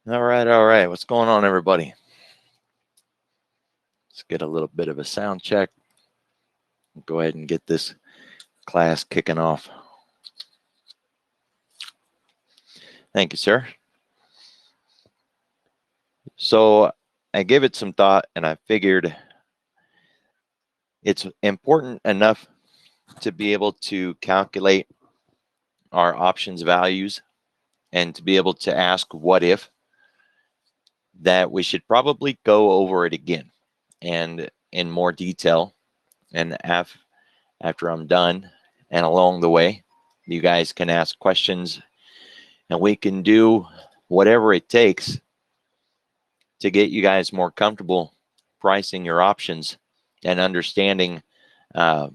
All right. What's going on, everybody? Let's get a little bit of a sound check. Go ahead and get this class kicking off. Thank you, sir. So I gave it some thought, and I figured it's important enough to be able to calculate our options values and to be able to ask what if, that we should probably go over it again and in more detail. And after I'm done and along the way, you guys can ask questions and we can do whatever it takes to get you guys more comfortable pricing your options and understanding uh,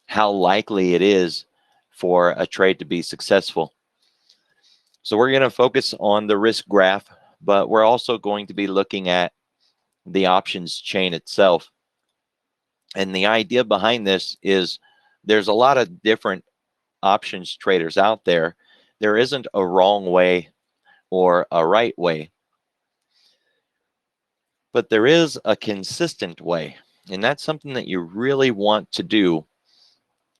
how likely it is for a trade to be successful. So we're going to focus on the risk graph, but we're also going to be looking at the options chain itself. And the idea behind this is there's a lot of different options traders out there. There isn't a wrong way or a right way, but there is a consistent way. And that's something that you really want to do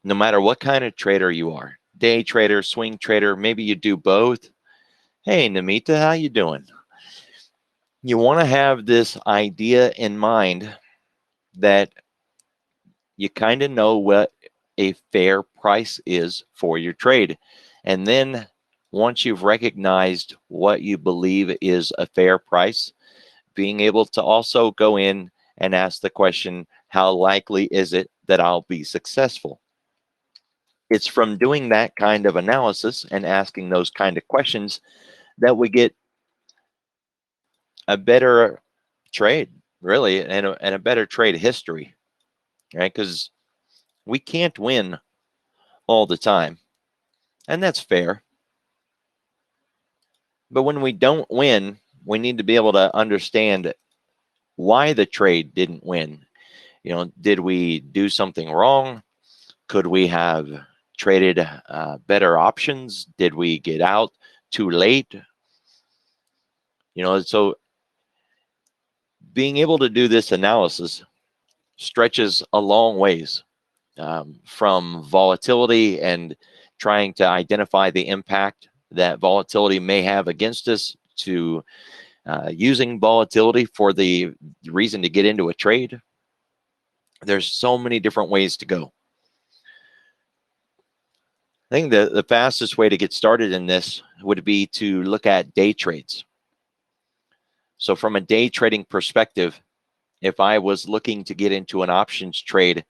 no matter what kind of trader you are. Day trader, swing trader, maybe you do both. Hey, Namita, how you doing? You want to have this idea in mind that you kind of know what a fair price is for your trade. And then once you've recognized what you believe is a fair price, being able to also go in and ask the question, how likely is it that I'll be successful? It's from doing that kind of analysis and asking those kind of questions that we get a better trade, really, and a better trade history, right? Because we can't win all the time, and that's fair. But when we don't win, we need to be able to understand why the trade didn't win. Did we do something wrong? Could we have traded better options? Did we get out too late? So being able to do this analysis stretches a long ways, from volatility and trying to identify the impact that volatility may have against us, to using volatility for the reason to get into a trade. There's so many different ways to go. I think the fastest way to get started in this would be to look at day trades. So from a day trading perspective, if I was looking to get into an options trade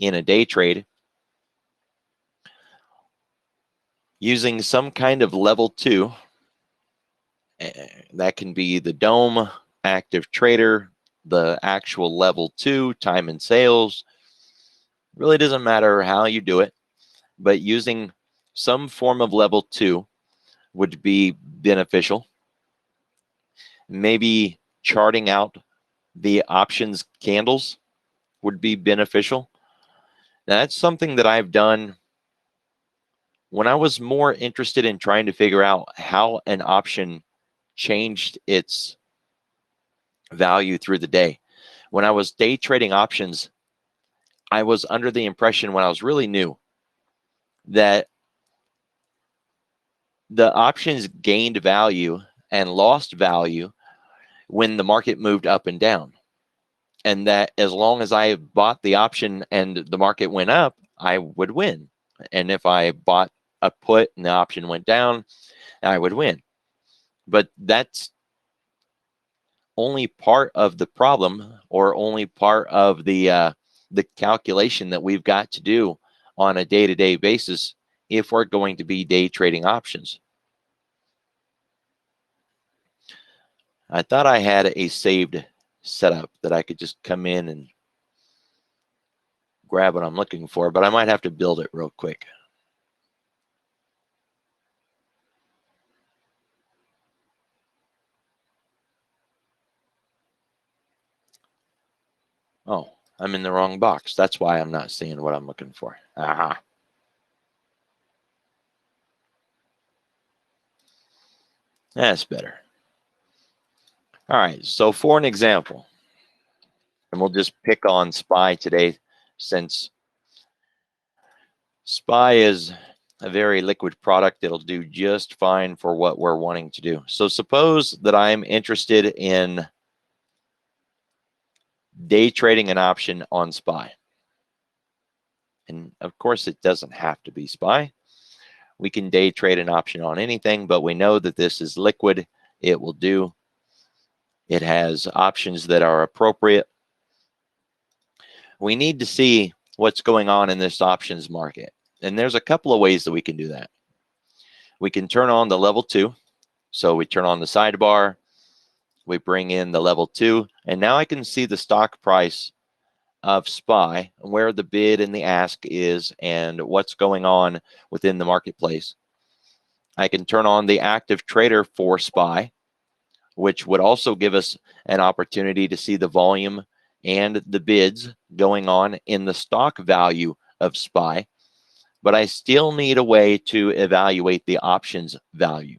in a day trade, using some kind of level 2, that can be the DOME, active trader, the actual level 2, time and sales. Really doesn't matter how you do it, but using some form of level 2 would be beneficial. Maybe charting out the options candles would be beneficial. Now, that's something that I've done when I was more interested in trying to figure out how an option changed its value through the day. When I was day trading options, I was under the impression, when I was really new, that the options gained value and lost value when the market moved up and down. And that as long as I bought the option and the market went up, I would win. And if I bought a put and the option went down, I would win. But that's only part of the problem, or only part of the calculation that we've got to do on a day-to-day basis if we're going to be day trading options. I thought I had a saved setup that I could just come in and grab what I'm looking for, but I might have to build it real quick. Oh, I'm in the wrong box. That's why I'm not seeing what I'm looking for. Aha. That's better. All right, so for an example, and we'll just pick on SPY today since SPY is a very liquid product. It'll do just fine for what we're wanting to do. So suppose that I'm interested in day trading an option on SPY. And of course, it doesn't have to be SPY. We can day trade an option on anything, but we know that this is liquid. It will do. It has options that are appropriate. We need to see what's going on in this options market. And there's a couple of ways that we can do that. We can turn on the level 2. So we turn on the sidebar. We bring in the level 2. And now I can see the stock price of SPY, where the bid and the ask is, and what's going on within the marketplace. I can turn on the active trader for SPY, which would also give us an opportunity to see the volume and the bids going on in the stock value of SPY. But I still need a way to evaluate the options value.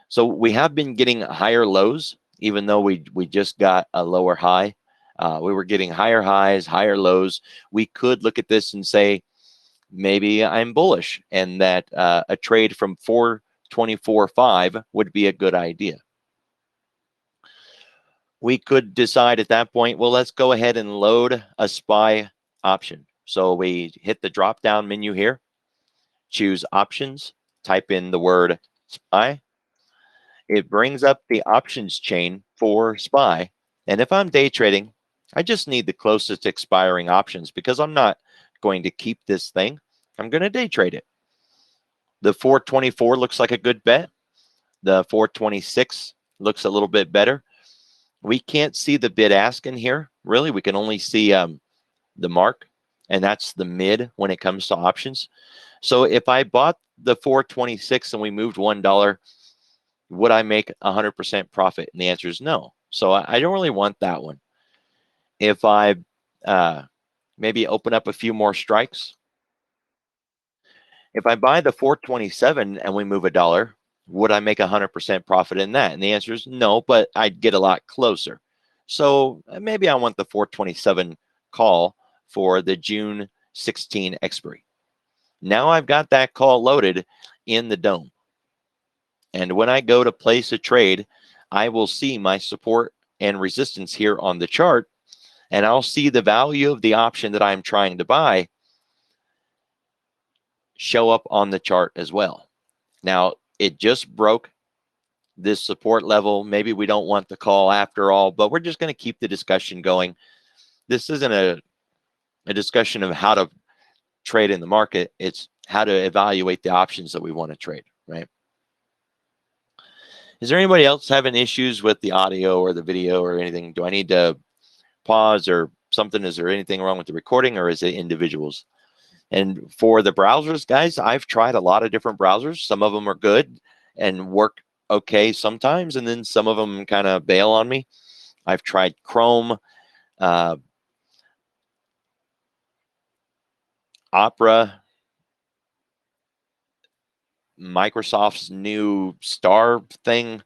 So we have been getting higher lows, even though we just got a lower high. We were getting higher highs, higher lows. We could look at this and say, maybe I'm bullish, and that a trade from 424.5 would be a good idea. We could decide at that point, well, let's go ahead and load a SPY option. So we hit the drop-down menu here, choose options, type in the word SPY. It brings up the options chain for SPY. And if I'm day trading, I just need the closest expiring options because I'm not going to keep this thing. I'm going to day trade it. The 424 looks like a good bet. The 426 looks a little bit better. We can't see the bid ask in here. Really, we can only see the mark, and that's the mid when it comes to options. So if I bought the 426 and we moved $1, would I make 100% profit? And the answer is no. So I don't really want that one. If I maybe open up a few more strikes, if I buy the 427 and we move $1, would I make 100% profit in that? And the answer is no, but I'd get a lot closer. So maybe I want the 427 call for the June 16 expiry. Now I've got that call loaded in the dome. And when I go to place a trade, I will see my support and resistance here on the chart, and I'll see the value of the option that I'm trying to buy show up on the chart as well. Now, it just broke this support level. Maybe we don't want the call after all, but we're just going to keep the discussion going. This isn't a discussion of how to trade in the market. It's how to evaluate the options that we want to trade, right? Is there anybody else having issues with the audio or the video or anything? Do I need to pause or something? Is there anything wrong with the recording, or is it individuals? And for the browsers, guys, I've tried a lot of different browsers. Some of them are good and work okay sometimes, and then some of them kind of bail on me. I've tried Chrome, Opera, Microsoft's new Star thing.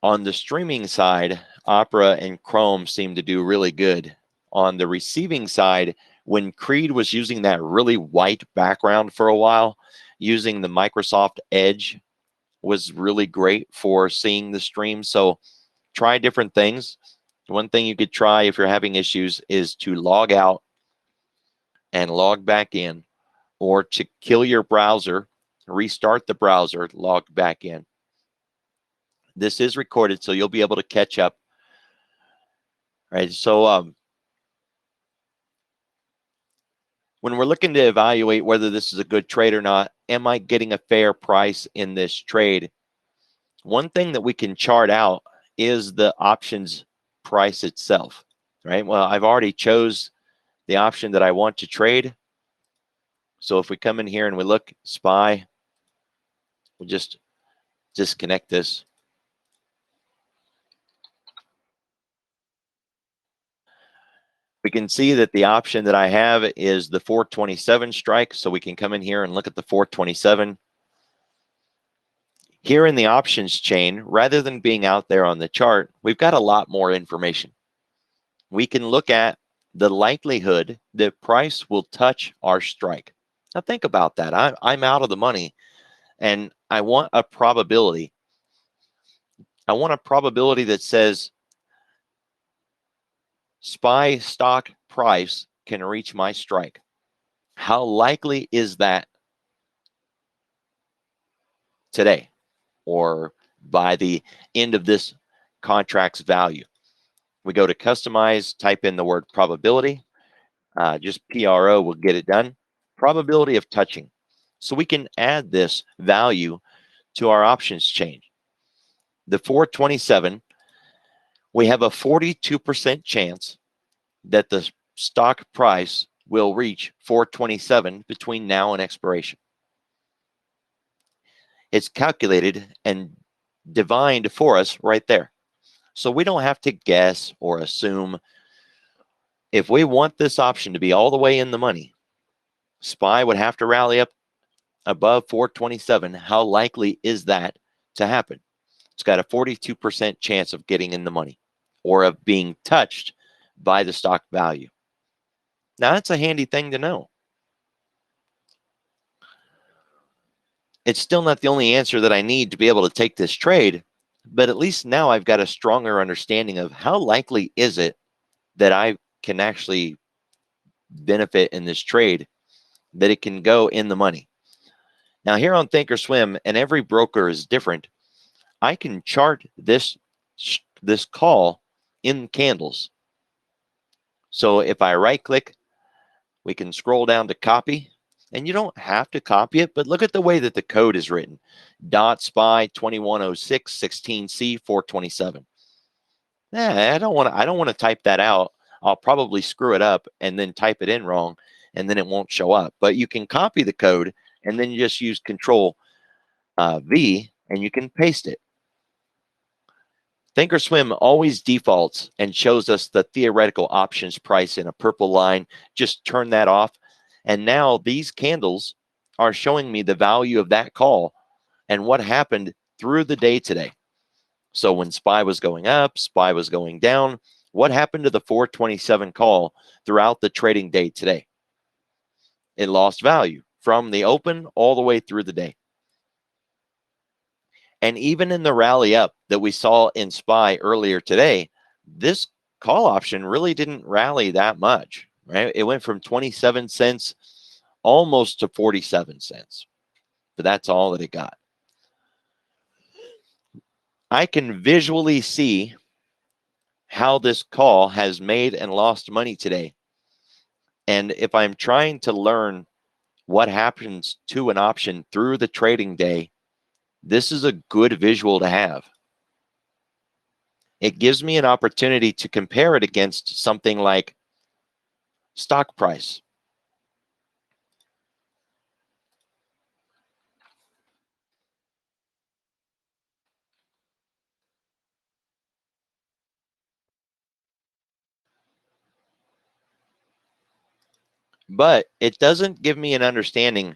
On the streaming side, Opera and Chrome seem to do really good. On the receiving side, when Creed was using that really white background for a while, using the Microsoft Edge was really great for seeing the stream. So try different things. One thing you could try if you're having issues is to log out and log back in, or to kill your browser, restart the browser, log back in. This is recorded, so you'll be able to catch up. Right. So when we're looking to evaluate whether this is a good trade or not, am I getting a fair price in this trade? One thing that we can chart out is the options price itself, right? Well, I've already chose the option that I want to trade. So if we come in here and we look SPY, we'll just disconnect this. We can see that the option that I have is the 427 strike. So we can come in here and look at the 427. Here in the options chain, rather than being out there on the chart, we've got a lot more information. We can look at the likelihood that price will touch our strike. Now think about that. I'm out of the money and I want a probability. I want a probability that says SPY stock price can reach my strike. How likely is that today or by the end of this contract's value? We go to customize, type in the word probability. Just PRO will get it done. Probability of touching. So we can add this value to our options chain. The 427, we have a 42% chance that the stock price will reach 427 between now and expiration. It's calculated and divined for us right there. So we don't have to guess or assume. If we want this option to be all the way in the money, SPY would have to rally up above 427. How likely is that to happen? It's got a 42% chance of getting in the money or of being touched by the stock value. Now, that's a handy thing to know. It's still not the only answer that I need to be able to take this trade, but at least now I've got a stronger understanding of how likely is it that I can actually benefit in this trade, that it can go in the money. Now here on Thinkorswim, and every broker is different, I can chart this call in candles. So if I right click, we can scroll down to copy, and you don't have to copy it, but look at the way that the code is written. .SPY 2106 16C 427. I don't want to type that out. I'll probably screw it up and then type it in wrong, and then it won't show up. But you can copy the code and then you just use Control V and you can paste it. Thinkorswim always defaults and shows us the theoretical options price in a purple line. Just turn that off. And now these candles are showing me the value of that call and what happened through the day today. So when SPY was going up, SPY was going down, what happened to the 427 call throughout the trading day today? It lost value from the open all the way through the day. And even in the rally up that we saw in SPY earlier today, this call option really didn't rally that much, right? It went from 27 cents almost to 47 cents, but that's all that it got. I can visually see how this call has made and lost money today. And if I'm trying to learn what happens to an option through the trading day, this is a good visual to have. It gives me an opportunity to compare it against something like stock price. But it doesn't give me an understanding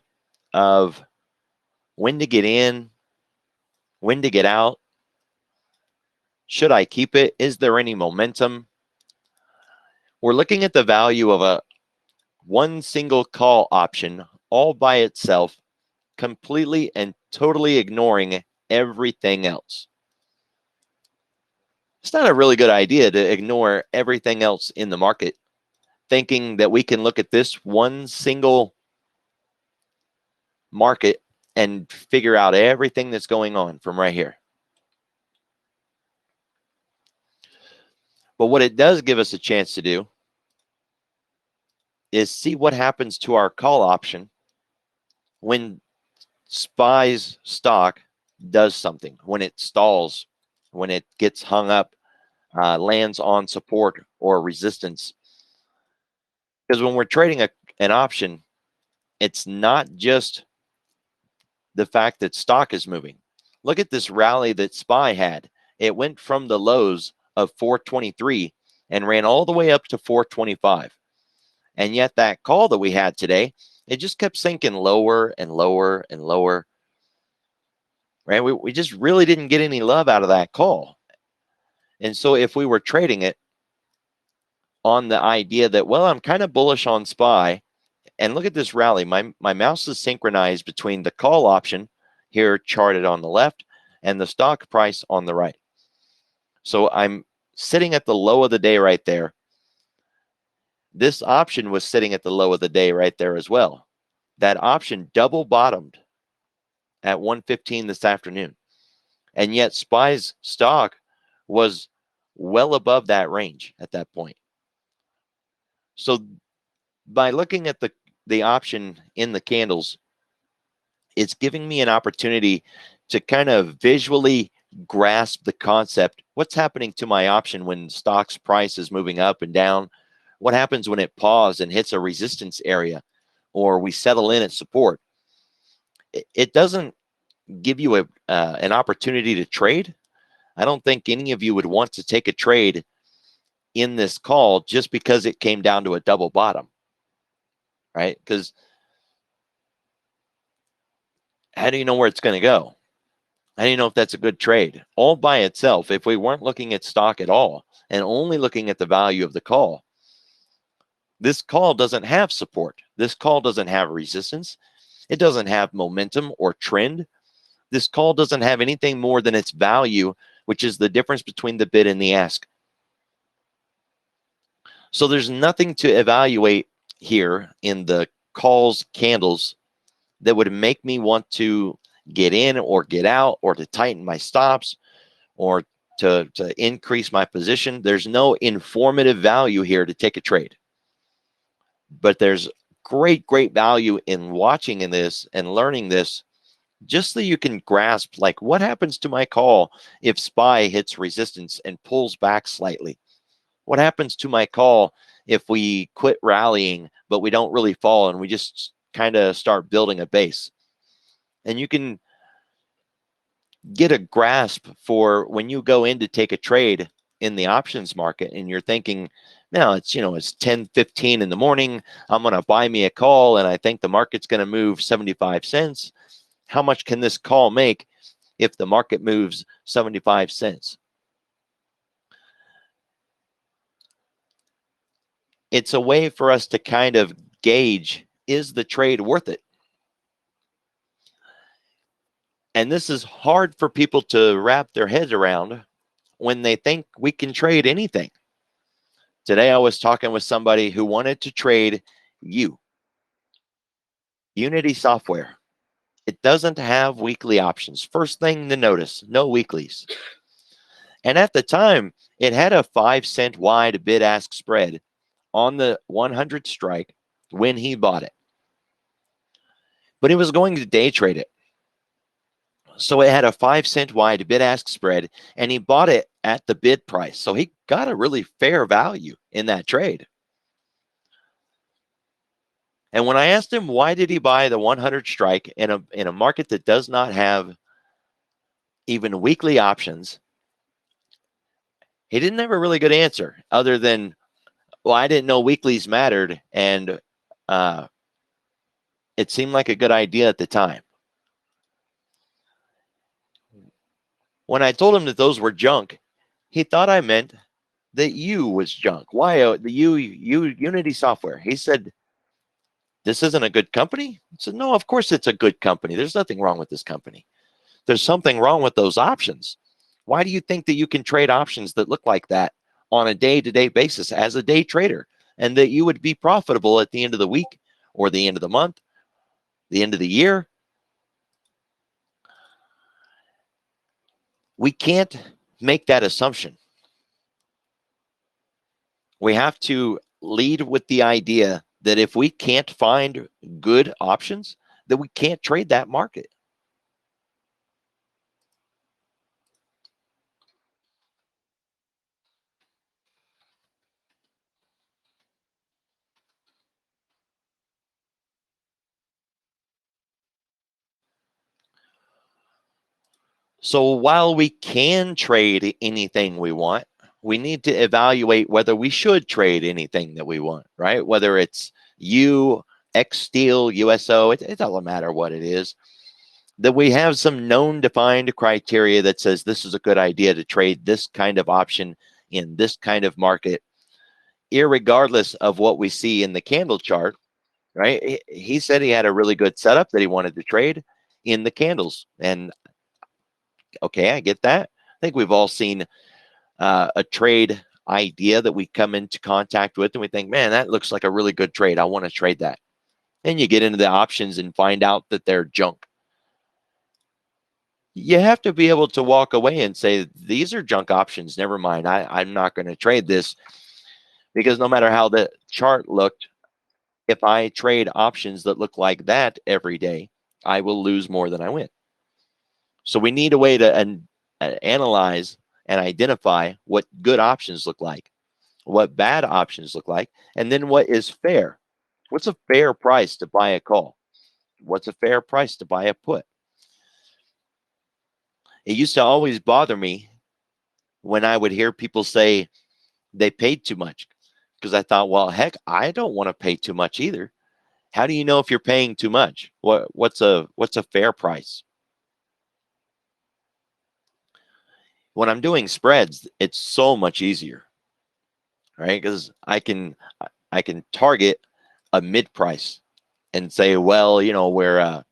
of when to get in, when to get out. Should I keep it? Is there any momentum? We're looking at the value of one single call option all by itself, completely and totally ignoring everything else. It's not a really good idea to ignore everything else in the market, thinking that we can look at this one single market and figure out everything that's going on from right here. But what it does give us a chance to do is see what happens to our call option when SPY's stock does something, when it stalls, when it gets hung up, lands on support or resistance. Because when we're trading an option, it's not just the fact that stock is moving. Look at this rally that SPY had. It went from the lows of 423 and ran all the way up to 425. And yet that call that we had today, it just kept sinking lower and lower and lower. Right? We just really didn't get any love out of that call. And so if we were trading it on the idea that, well, I'm kind of bullish on SPY, and look at this rally. My mouse is synchronized between the call option here charted on the left and the stock price on the right. So I'm sitting at the low of the day right there. This option was sitting at the low of the day right there as well. That option double bottomed at 1:15 this afternoon. And yet SPY's stock was well above that range at that point. So by looking at the option in the candles, it's giving me an opportunity to kind of visually grasp the concept. What's happening to my option when stock's price is moving up and down? What happens when it pauses and hits a resistance area, or we settle in at support? It doesn't give you an opportunity to trade. I don't think any of you would want to take a trade in this call just because it came down to a double bottom, right? Because how do you know where it's going to go? How do you know if that's a good trade? All by itself, if we weren't looking at stock at all and only looking at the value of the call, this call doesn't have support. This call doesn't have resistance. It doesn't have momentum or trend. This call doesn't have anything more than its value, which is the difference between the bid and the ask. So there's nothing to evaluate here in the calls candles that would make me want to get in or get out or to tighten my stops or to increase my position. There's no informative value here to take a trade. But there's great value in watching in this and learning this, just so you can grasp, like, what happens to my call if SPY hits resistance and pulls back slightly? What happens to my call if we quit rallying, but we don't really fall and we just kind of start building a base? And you can get a grasp for when you go in to take a trade in the options market and you're thinking, now it's 10:15 in the morning, I'm going to buy me a call and I think the market's going to move 75 cents. How much can this call make if the market moves 75 cents? It's a way for us to kind of gauge, is the trade worth it? And this is hard for people to wrap their heads around when they think we can trade anything. Today, I was talking with somebody who wanted to trade Unity software. It doesn't have weekly options. First thing to notice, no weeklies. And at the time, it had a 5-cent wide bid-ask spread on the 100 strike when he bought it. But he was going to day trade it. So it had a 5-cent wide bid-ask spread, and he bought it at the bid price. So he got a really fair value in that trade. And when I asked him why did he buy the 100 strike in a market that does not have even weekly options, he didn't have a really good answer other than, well, I didn't know weeklies mattered, and it seemed like a good idea at the time. When I told him that those were junk, he thought I meant that U was junk. Why the Unity software? He said, this isn't a good company? I said, no, of course it's a good company. There's nothing wrong with this company. There's something wrong with those options. Why do you think that you can trade options that look like that on a day-to-day basis as a day trader, and that you would be profitable at the end of the week or the end of the month, the end of the year? We can't make that assumption. We have to lead with the idea that if we can't find good options, that we can't trade that market. So while we can trade anything we want, we need to evaluate whether we should trade anything that we want, right? Whether it's U, X Steel, USO, it doesn't matter what it is. That we have some known defined criteria that says this is a good idea to trade this kind of option in this kind of market, irregardless of what we see in the candle chart, right? He said he had a really good setup that he wanted to trade in the candles. And okay, I get that. I think we've all seen a trade idea that we come into contact with and we think, man, that looks like a really good trade. I want to trade that. And you get into the options and find out that they're junk. You have to be able to walk away and say, these are junk options. Never mind. I'm not going to trade this, because no matter how the chart looked, if I trade options that look like that every day, I will lose more than I win. So we need a way to analyze and identify what good options look like, what bad options look like, and then what is fair. What's a fair price to buy a call? What's a fair price to buy a put? It used to always bother me when I would hear people say they paid too much, because I thought, well, heck, I don't want to pay too much either. How do you know if you're paying too much? What's a fair price? When I'm doing spreads, it's so much easier, right? Because I can target a mid price and say, well, you know, we're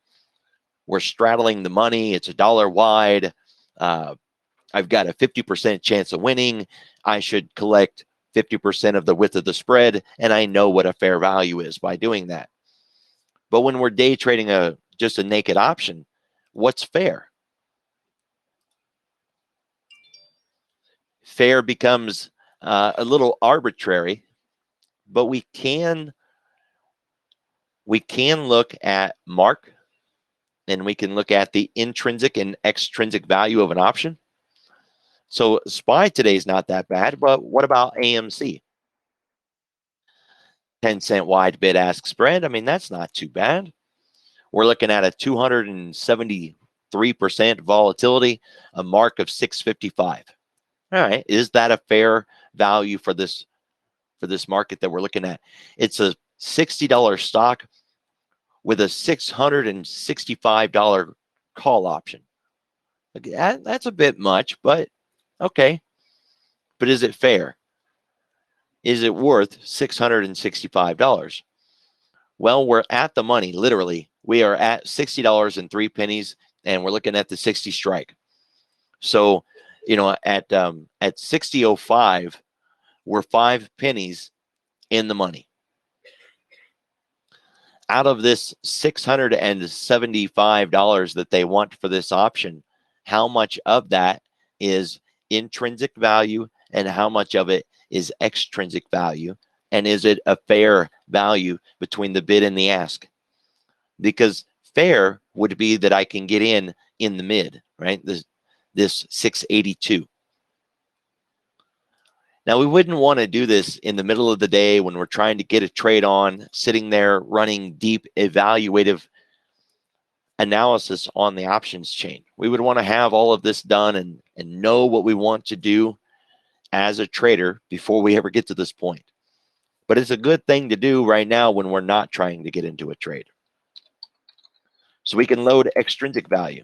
straddling the money. It's $1 wide. I've got a 50% chance of winning. I should collect 50% of the width of the spread, and I know what a fair value is by doing that. But when we're day trading just a naked option, what's fair? Fair becomes a little arbitrary, but we can look at mark, and we can look at the intrinsic and extrinsic value of an option. So SPY today is not that bad, but what about AMC? 10-cent wide bid-ask spread. I mean, that's not too bad. We're looking at a 273% volatility, a mark of 655. All right, is that a fair value for this market that we're looking at? It's a $60 stock with a $665 call option. That's a bit much, but okay. But is it fair? Is it worth $665? Well, we're at the money, literally. We are at $60.03, and we're looking at the 60 strike. So, you know, at 60.05, we're 5 pennies in the money. Out of this $675 that they want for this option, how much of that is intrinsic value and how much of it is extrinsic value? And is it a fair value between the bid and the ask? Because fair would be that I can get in the mid, right? This 682. Now, we wouldn't want to do this in the middle of the day when we're trying to get a trade on, sitting there running deep evaluative analysis on the options chain. We would want to have all of this done and know what we want to do as a trader before we ever get to this point. But it's a good thing to do right now when we're not trying to get into a trade. So we can load extrinsic value.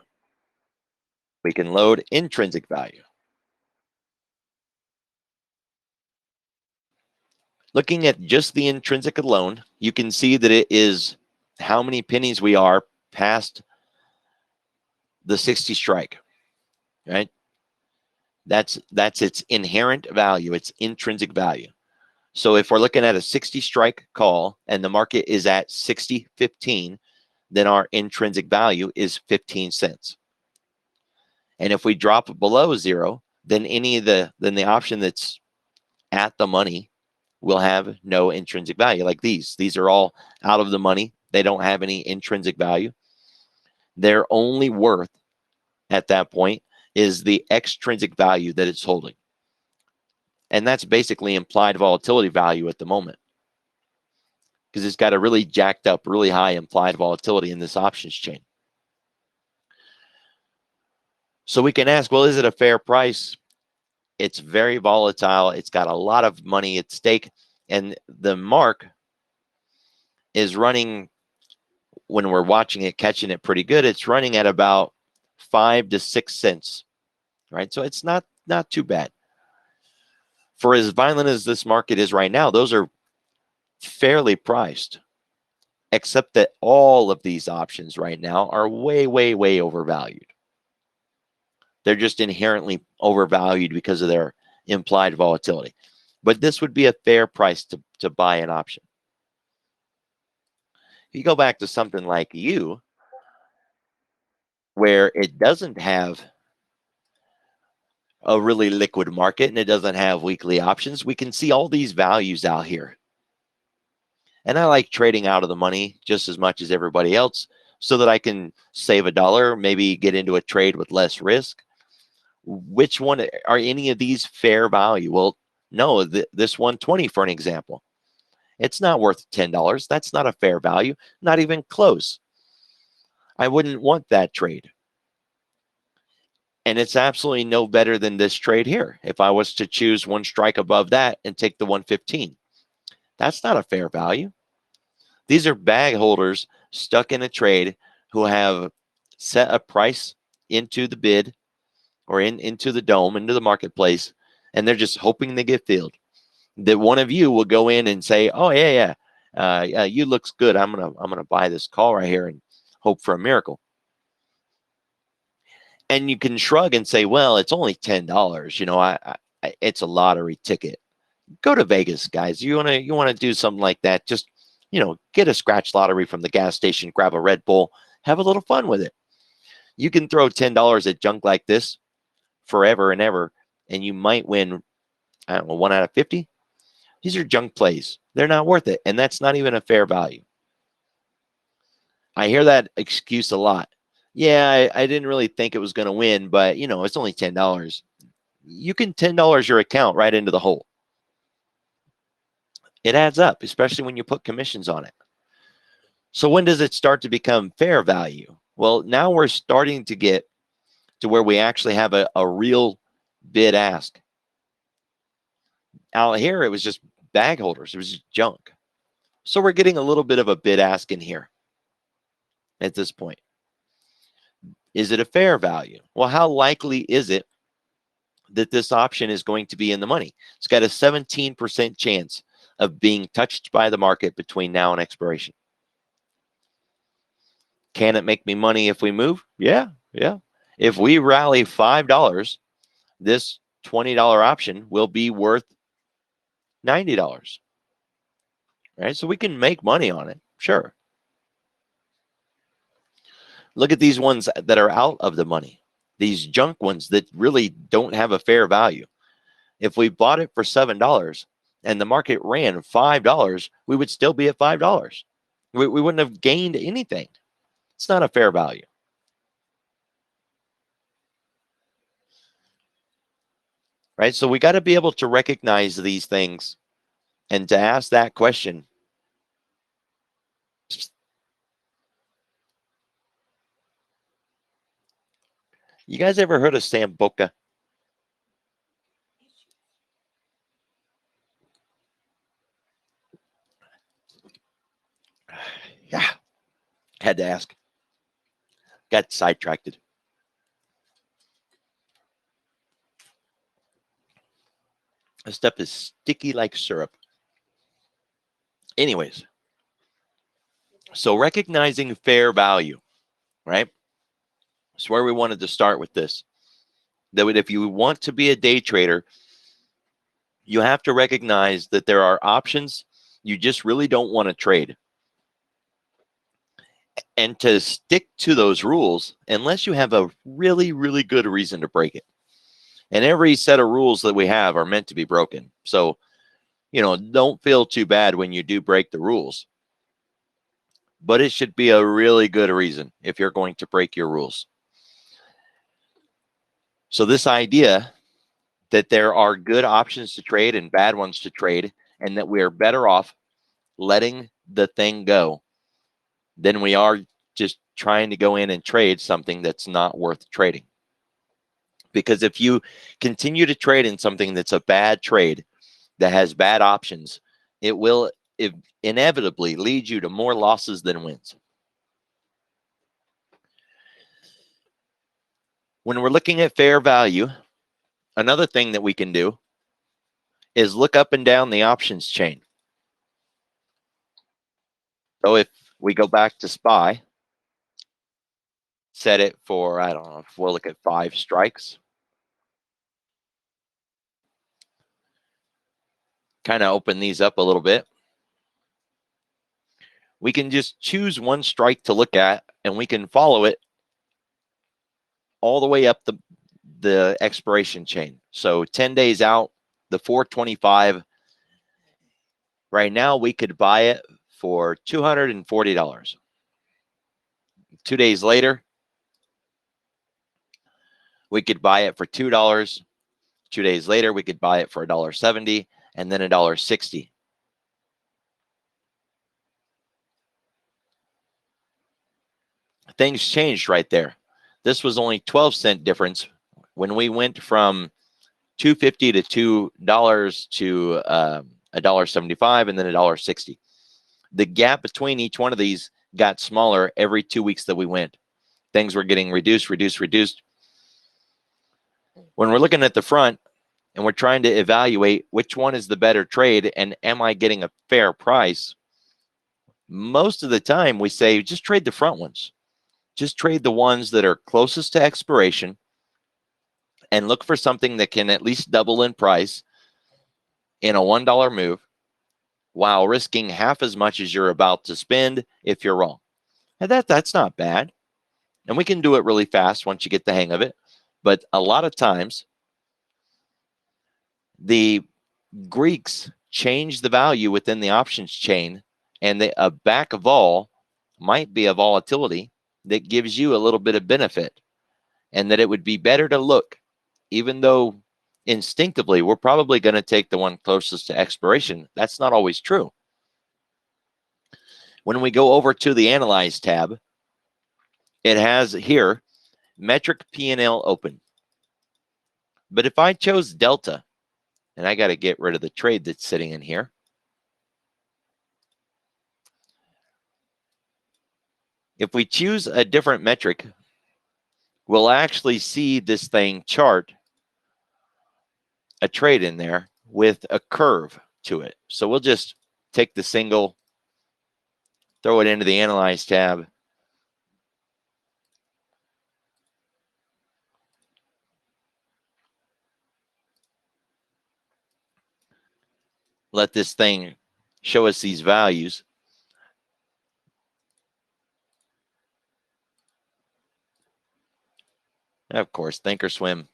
We can load intrinsic value. Looking at just the intrinsic alone, you can see that it is how many pennies we are past the 60 strike, right? That's its inherent value, its intrinsic value. So if we're looking at a 60 strike call and the market is at 60.15, then our intrinsic value is 15 cents. And if we drop below zero, then the option that's at the money will have no intrinsic value. Like these are all out of the money. They don't have any intrinsic value. Their only worth at that point is the extrinsic value that it's holding. And that's basically implied volatility value at the moment, because it's got a really jacked up, really high implied volatility in this options chain. So we can ask, well, is it a fair price It's very volatile. It's got a lot of money at stake. And the mark is running, when we're watching it, catching it pretty good, it's running at about 5 to 6 cents, right? So it's not too bad. For as violent as this market is right now, those are fairly priced, except that all of these options right now are way, way, way overvalued. They're just inherently overvalued because of their implied volatility. But this would be a fair price to buy an option. If you go back to something like you, where it doesn't have a really liquid market and it doesn't have weekly options, we can see all these values out here. And I like trading out of the money just as much as everybody else so that I can save $1, maybe get into a trade with less risk. Which one are any of these fair value? Well, no, this 120, for an example, it's not worth $10. That's not a fair value, not even close. I wouldn't want that trade. And it's absolutely no better than this trade here. If I was to choose one strike above that and take the 115, that's not a fair value. These are bag holders stuck in a trade who have set a price into the bid or into the dome, into the marketplace, and they're just hoping they get filled. That one of you will go in and say, "Oh yeah, you looks good. I'm gonna buy this call right here and hope for a miracle." And you can shrug and say, "Well, it's only $10. You know, it's a lottery ticket." Go to Vegas, guys. You wanna do something like that? Just get a scratch lottery from the gas station, grab a Red Bull, have a little fun with it. You can throw $10 at junk like this forever and ever, and you might win, I don't know, 1 out of 50. These are junk plays. They're not worth it, and that's not even a fair value. I hear that excuse a lot. Yeah, I didn't really think it was going to win, but it's only $10. You can $10 your account right into the hole. It adds up, especially when you put commissions on it. So when does it start to become fair value? Well, now we're starting to get to where we actually have a real bid ask. Out here, it was just bag holders. It was just junk. So we're getting a little bit of a bid ask in here at this point. Is it a fair value? Well, how likely is it that this option is going to be in the money? It's got a 17% chance of being touched by the market between now and expiration. Can it make me money if we move? Yeah. If we rally $5, this $20 option will be worth $90. Right? So we can make money on it. Sure. Look at these ones that are out of the money. These junk ones that really don't have a fair value. If we bought it for $7 and the market ran $5, we would still be at $5. We wouldn't have gained anything. It's not a fair value. Right? So we got to be able to recognize these things and to ask that question. You guys ever heard of Sam Boca? Yeah, had to ask. Got sidetracked. This stuff is sticky like syrup. Anyways, so recognizing fair value, right? That's where we wanted to start with this. That if you want to be a day trader, you have to recognize that there are options you just really don't want to trade. And to stick to those rules, unless you have a really, really good reason to break it. And every set of rules that we have are meant to be broken. So, don't feel too bad when you do break the rules. But it should be a really good reason if you're going to break your rules. So this idea that there are good options to trade and bad ones to trade, and that we are better off letting the thing go than we are just trying to go in and trade something that's not worth trading. Because if you continue to trade in something that's a bad trade, that has bad options, it will inevitably lead you to more losses than wins. When we're looking at fair value, another thing that we can do is look up and down the options chain. So if we go back to SPY, set it for, I don't know, if we'll look at 5 strikes. Kind of open these up a little bit. We can just choose one strike to look at, and we can follow it all the way up the expiration chain. So 10 days out, the 425. Right now, we could buy it for $240. 2 days later, we could buy it for $2. 2 days later, we could buy it for $1.70 and then $1.60. Things changed right there. This was only 12-cent difference when we went from $2.50 to $2 to $1.75 and then $1.60. The gap between each one of these got smaller every 2 weeks that we went. Things were getting reduced. When we're looking at the front and we're trying to evaluate which one is the better trade and am I getting a fair price, most of the time we say just trade the front ones. Just trade the ones that are closest to expiration and look for something that can at least double in price in a $1 move while risking half as much as you're about to spend if you're wrong. And that's not bad. And we can do it really fast once you get the hang of it. But a lot of times, the Greeks change the value within the options chain, and a back vol might be a volatility that gives you a little bit of benefit, and that it would be better to look, even though instinctively we're probably going to take the one closest to expiration. That's not always true. When we go over to the Analyze tab, it has here Metric P&L open. But if I chose Delta, and I got to get rid of the trade that's sitting in here. If we choose a different metric, we'll actually see this thing chart a trade in there with a curve to it. So we'll just take the single, throw it into the Analyze tab. Let this thing show us these values. Of course, Thinkorswim.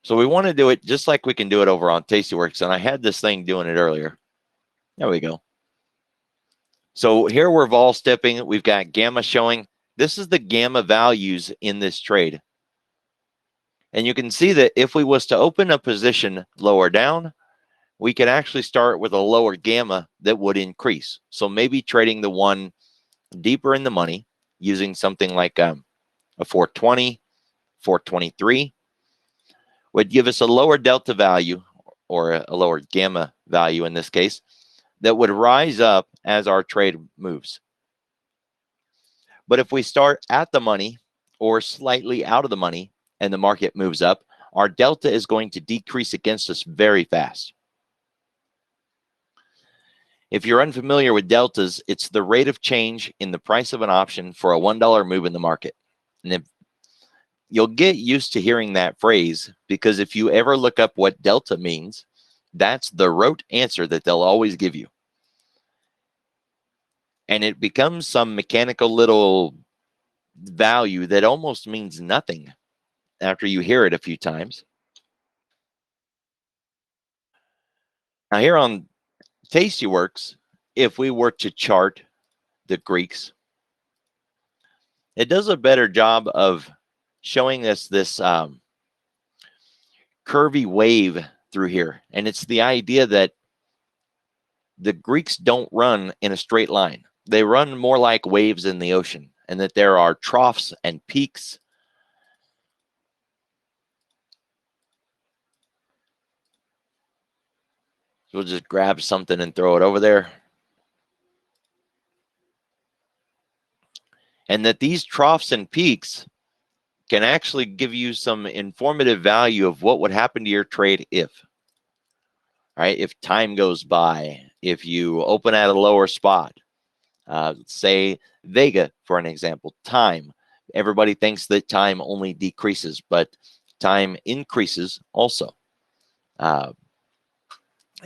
So we want to do it just like we can do it over on Tastyworks. And I had this thing doing it earlier. There we go. So here we're vol stepping. We've got gamma showing. This is the gamma values in this trade. And you can see that if we was to open a position lower down, we could actually start with a lower gamma that would increase. So maybe trading the one deeper in the money using something like a 420, 423 would give us a lower delta value, or a lower gamma value in this case, that would rise up as our trade moves. But if we start at the money or slightly out of the money and the market moves up, our delta is going to decrease against us very fast. If you're unfamiliar with deltas, it's the rate of change in the price of an option for a $1 move in the market. And if you'll get used to hearing that phrase, because if you ever look up what delta means, that's the rote answer that they'll always give you. And it becomes some mechanical little value that almost means nothing after you hear it a few times. Now here on Tastyworks, if we were to chart the Greeks, it does a better job of showing us this curvy wave through here. And it's the idea that the Greeks don't run in a straight line. They run more like waves in the ocean, and that there are troughs and peaks. We'll just grab something and throw it over there. And that these troughs and peaks can actually give you some informative value of what would happen to your trade if, right? If time goes by, if you open at a lower spot, say Vega, for an example, time. Everybody thinks that time only decreases, but time increases also.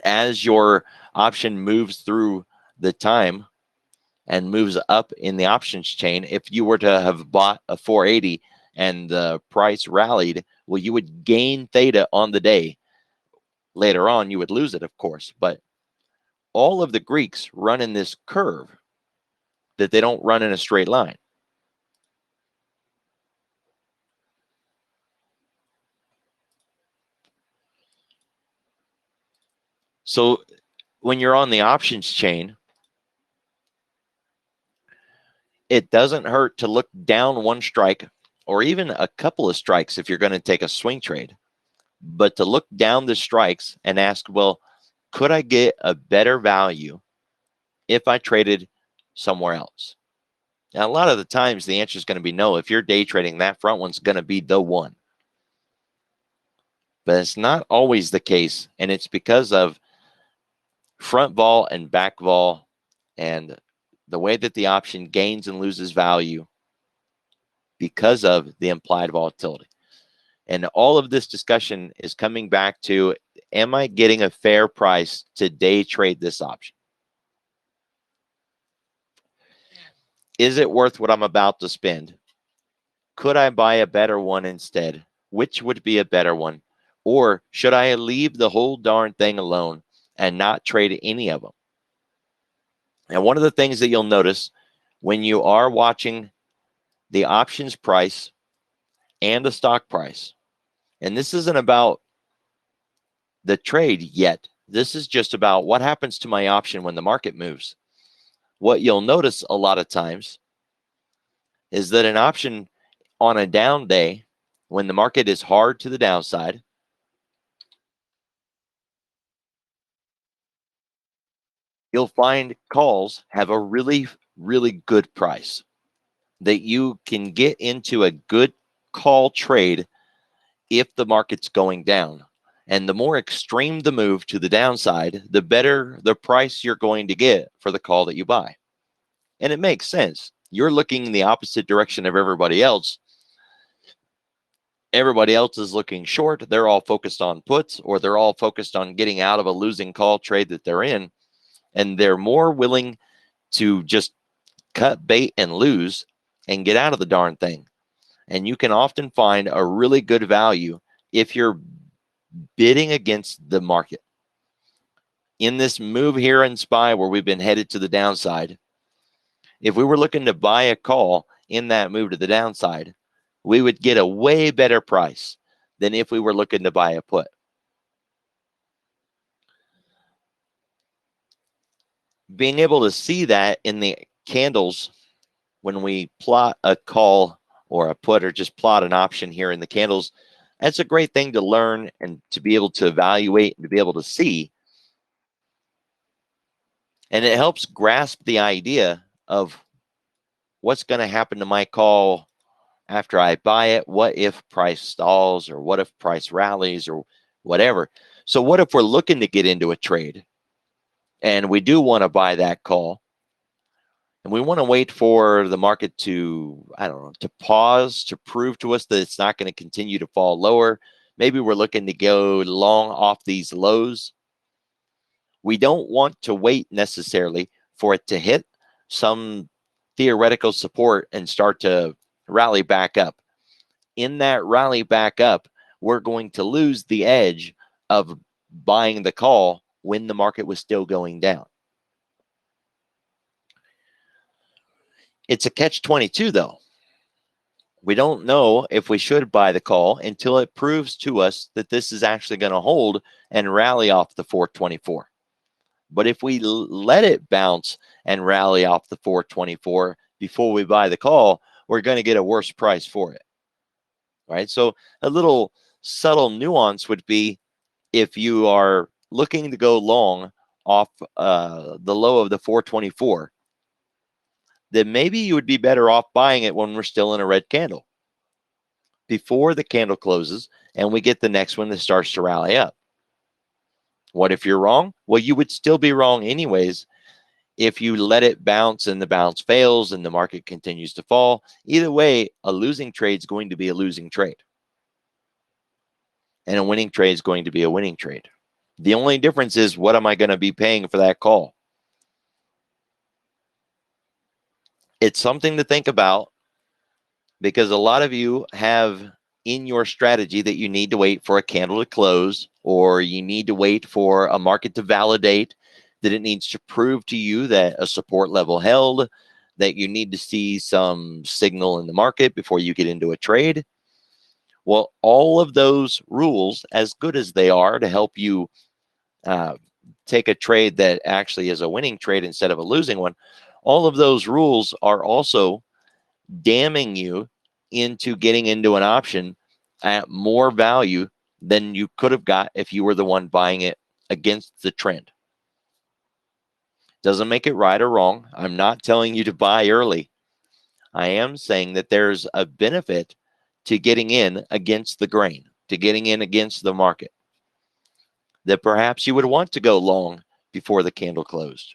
As your option moves through the time and moves up in the options chain, if you were to have bought a 480 and the price rallied, well, you would gain theta on the day. Later on, you would lose it, of course, but all of the Greeks run in this curve that they don't run in a straight line. So when you're on the options chain, it doesn't hurt to look down one strike or even a couple of strikes if you're going to take a swing trade, but to look down the strikes and ask, well, could I get a better value if I traded somewhere else? Now, a lot of the times the answer is going to be no. If you're day trading, that front one's going to be the one. But it's not always the case, and it's because of front vol and back vol and the way that the option gains and loses value because of the implied volatility. And all of this discussion is coming back to, am I getting a fair price to day trade this option? Is it worth what I'm about to spend? Could I buy a better one instead? Which would be a better one? Or should I leave the whole darn thing alone and not trade any of them? And one of the things that you'll notice when you are watching the options price and the stock price, and this isn't about the trade yet, this is just about what happens to my option when the market moves. What you'll notice a lot of times is that an option on a down day, when the market is hard to the downside, you'll find calls have a really, really good price that you can get into a good call trade if the market's going down. And the more extreme the move to the downside, the better the price you're going to get for the call that you buy. And it makes sense. You're looking in the opposite direction of everybody else. Everybody else is looking short. They're all focused on puts, or they're all focused on getting out of a losing call trade that they're in. And they're more willing to just cut bait and lose and get out of the darn thing. And you can often find a really good value if you're bidding against the market. In this move here in SPY where we've been headed to the downside, if we were looking to buy a call in that move to the downside, we would get a way better price than if we were looking to buy a put. Being able to see that in the candles when we plot a call or a put, or just plot an option here in the candles, that's a great thing to learn and to be able to evaluate and to be able to see. And it helps grasp the idea of what's going to happen to my call after I buy it. What if price stalls, or what if price rallies, or whatever? So what if we're looking to get into a trade and we do want to buy that call, and we want to wait for the market to, I don't know, to pause, to prove to us that it's not going to continue to fall lower? Maybe we're looking to go long off these lows. We don't want to wait necessarily for it to hit some theoretical support and start to rally back up. In that rally back up, we're going to lose the edge of buying the call when the market was still going down. It's a catch-22 though. We don't know if we should buy the call until it proves to us that this is actually going to hold and rally off the 424. But if we let it bounce and rally off the 424 before we buy the call, we're going to get a worse price for it. Right? So a little subtle nuance would be, if you are looking to go long off the low of the 424, then maybe you would be better off buying it when we're still in a red candle before the candle closes and we get the next one that starts to rally up. What if you're wrong? Well, you would still be wrong anyways if you let it bounce and the bounce fails and the market continues to fall. Either way, a losing trade is going to be a losing trade. And a winning trade is going to be a winning trade. The only difference is, what am I going to be paying for that call? It's something to think about, because a lot of you have in your strategy that you need to wait for a candle to close, or you need to wait for a market to validate that it needs to prove to you that a support level held, that you need to see some signal in the market before you get into a trade. Well, all of those rules, as good as they are to help you take a trade that actually is a winning trade instead of a losing one, all of those rules are also damning you into getting into an option at more value than you could have got if you were the one buying it against the trend. Doesn't make it right or wrong. I'm not telling you to buy early. I am saying that there's a benefit to getting in against the grain, to getting in against the market, that perhaps you would want to go long before the candle closed,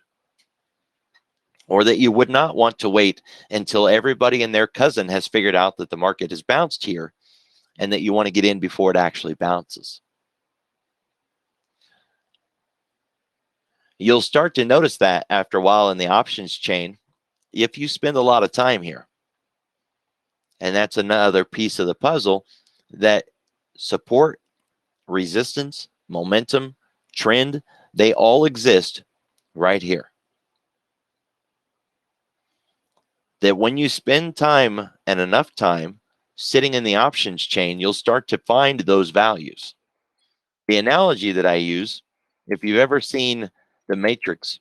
or that you would not want to wait until everybody and their cousin has figured out that the market has bounced here, and that you want to get in before it actually bounces. You'll start to notice that after a while in the options chain, if you spend a lot of time here. And that's another piece of the puzzle, that support, resistance, momentum, trend, they all exist right here. That when you spend time and enough time sitting in the options chain, you'll start to find those values. The analogy that I use, if you've ever seen The Matrix,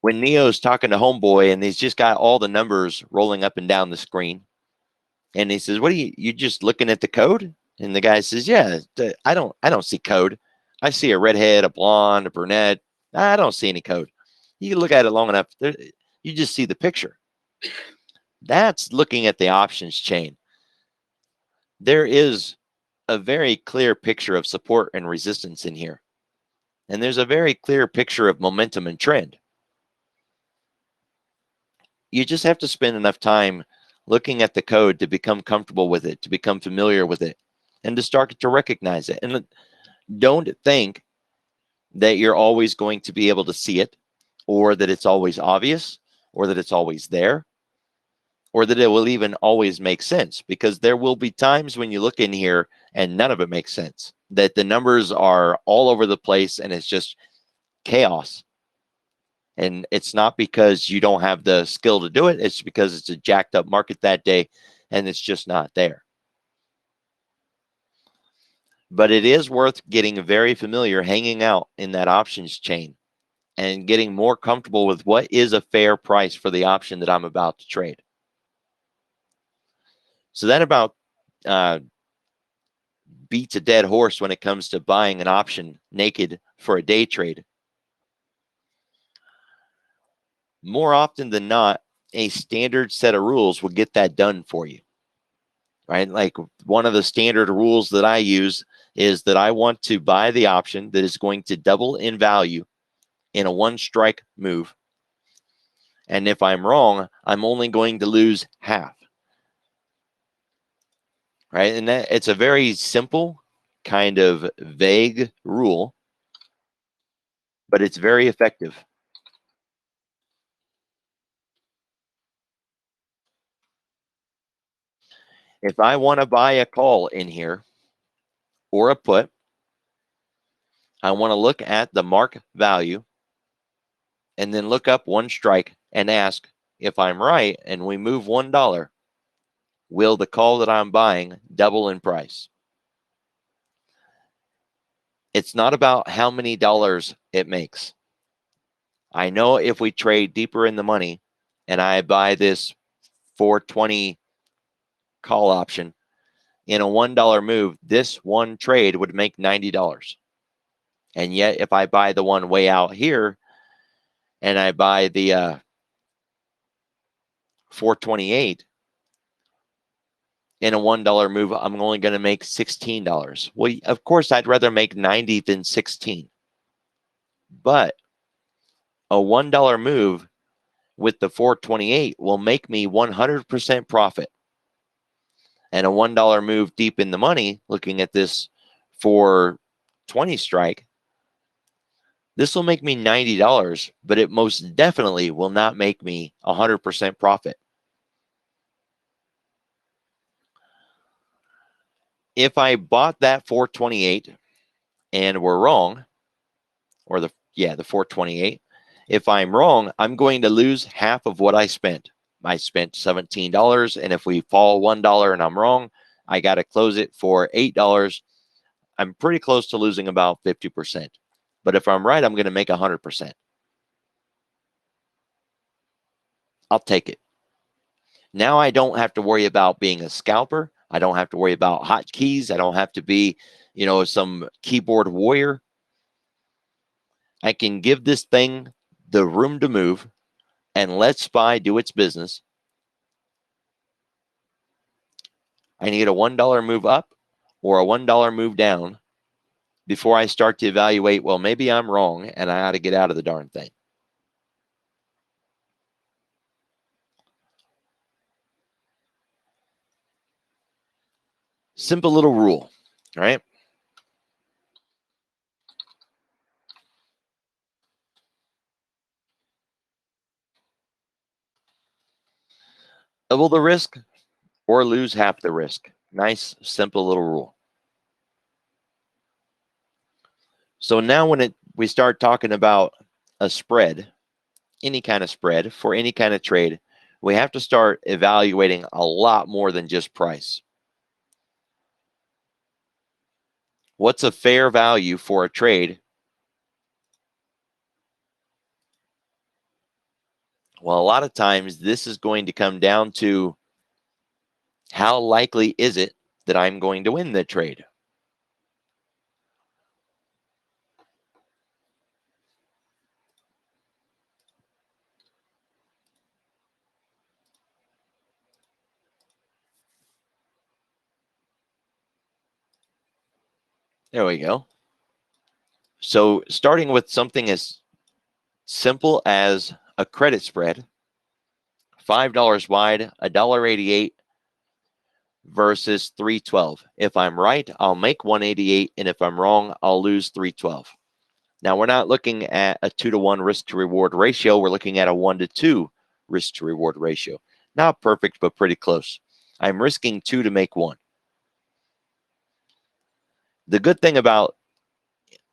when Neo's talking to Homeboy and he's just got all the numbers rolling up and down the screen, and he says, "What are you just looking at the code?" And the guy says, "Yeah, I don't see code. I see a redhead, a blonde, a brunette. I don't see any code." You look at it long enough, you just see the picture. That's looking at the options chain. There is a very clear picture of support and resistance in here. And there's a very clear picture of momentum and trend. You just have to spend enough time looking at the code to become comfortable with it, to become familiar with it, and to start to recognize it. And don't think that you're always going to be able to see it, or that it's always obvious, or that it's always there, or that it will even always make sense, because there will be times when you look in here and none of it makes sense, that the numbers are all over the place and it's just chaos. And it's not because you don't have the skill to do it. It's because it's a jacked up market that day and it's just not there. But it is worth getting very familiar, hanging out in that options chain and getting more comfortable with what is a fair price for the option that I'm about to trade. So that about beats a dead horse when it comes to buying an option naked for a day trade. More often than not, a standard set of rules will get that done for you, right? Like, one of the standard rules that I use is that I want to buy the option that is going to double in value in a one strike move. And if I'm wrong, I'm only going to lose half, right? And that, it's a very simple, kind of vague rule, but it's very effective. If I want to buy a call in here or a put, I want to look at the mark value and then look up one strike and ask, if I'm right and we move $1, will the call that I'm buying double in price? It's not about how many dollars it makes. I know if we trade deeper in the money and I buy this 420 call option in a $1 move, this one trade would make $90. And yet, if I buy the one way out here and I buy the 428 in a $1 move, I'm only going to make $16. Well, of course, I'd rather make 90 than 16. But a $1 move with the 428 will make me 100% profit. And a $1 move deep in the money, looking at this 420 strike, this will make me $90, but it most definitely will not make me 100% profit. If I bought that 428 and we're wrong, or the 428, if I'm wrong, I'm going to lose half of what I spent. I spent $17, and if we fall $1 and I'm wrong, I got to close it for $8. I'm pretty close to losing about 50%. But if I'm right, I'm going to make 100%. I'll take it. Now I don't have to worry about being a scalper. I don't have to worry about hotkeys. I don't have to be, some keyboard warrior. I can give this thing the room to move and let SPY do its business. I need a $1 move up or a $1 move down before I start to evaluate, well, maybe I'm wrong and I ought to get out of the darn thing. Simple little rule, right? Double the risk or lose half the risk. Nice, simple little rule. So now when we start talking about a spread, any kind of spread for any kind of trade, we have to start evaluating a lot more than just price. What's a fair value for a trade? Well, a lot of times this is going to come down to how likely is it that I'm going to win the trade? There we go. So starting with something as simple as a credit spread, $5 wide, $1.88 versus 312. If I'm right, I'll make 188, and if I'm wrong, I'll lose 312. Now, we're not looking at a 2-to-1 risk to reward ratio. We're looking at a 1-to-2 risk to reward ratio. Not perfect, but pretty close. I'm risking 2 to make 1. The good thing about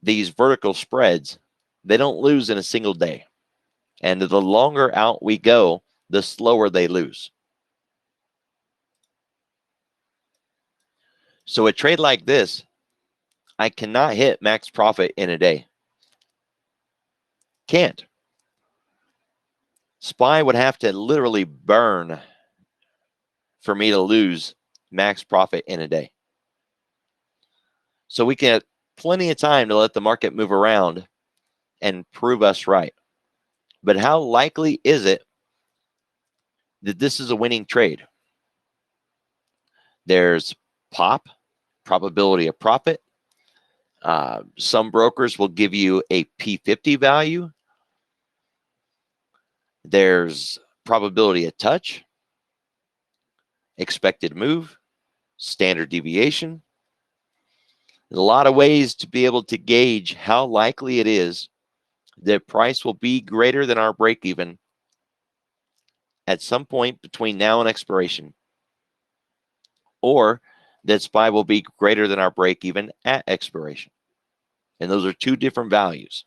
these vertical spreads, they don't lose in a single day. And the longer out we go, the slower they lose. So a trade like this, I cannot hit max profit in a day. Can't. SPY would have to literally burn for me to lose max profit in a day. So we can have plenty of time to let the market move around and prove us right. But how likely is it that this is a winning trade? There's POP, probability of profit. Some brokers will give you a P50 value. There's probability of touch, expected move, standard deviation. There's a lot of ways to be able to gauge how likely it is that price will be greater than our break even at some point between now and expiration, or that SPY will be greater than our break even at expiration. And those are two different values,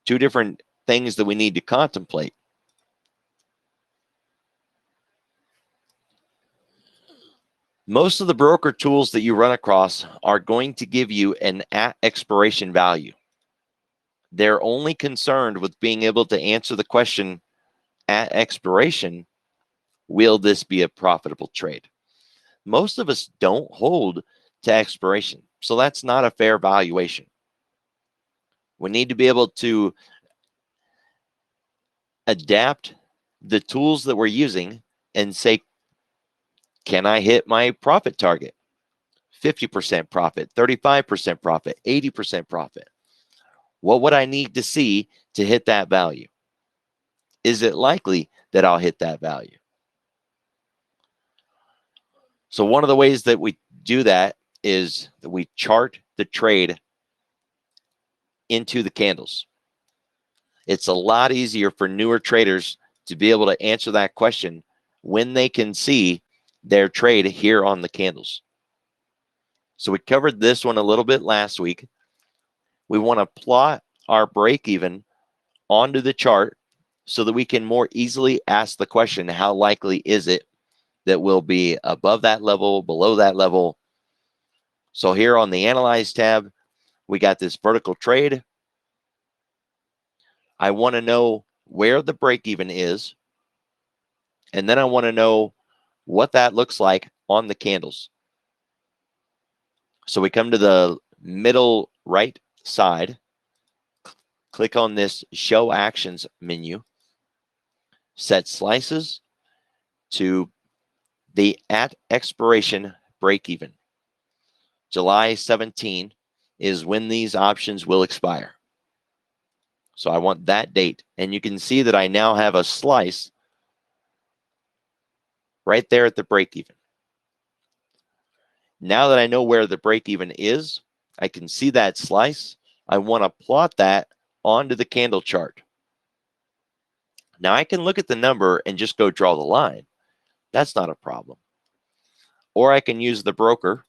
two different things that we need to contemplate. Most of the broker tools that you run across are going to give you an at expiration value. They're only concerned with being able to answer the question at expiration, will this be a profitable trade? Most of us don't hold to expiration, so that's not a fair valuation. We need to be able to adapt the tools that we're using and say, can I hit my profit target? 50% profit, 35% profit, 80% profit. What would I need to see to hit that value? Is it likely that I'll hit that value? So one of the ways that we do that is that we chart the trade into the candles. It's a lot easier for newer traders to be able to answer that question when they can see their trade here on the candles. So we covered this one a little bit last week. We want to plot our break even onto the chart so that we can more easily ask the question, how likely is it that we'll be above that level, below that level? So here on the Analyze tab, we got this vertical trade. I want to know where the break even is, and then I want to know what that looks like on the candles. So we come to the middle right side, click on this Show Actions menu, set slices to the at expiration break even. July 17 is when these options will expire. So I want that date. And you can see that I now have a slice right there at the break even. Now that I know where the break even is, I can see that slice. I want to plot that onto the candle chart. Now I can look at the number and just go draw the line. That's not a problem. Or I can use the broker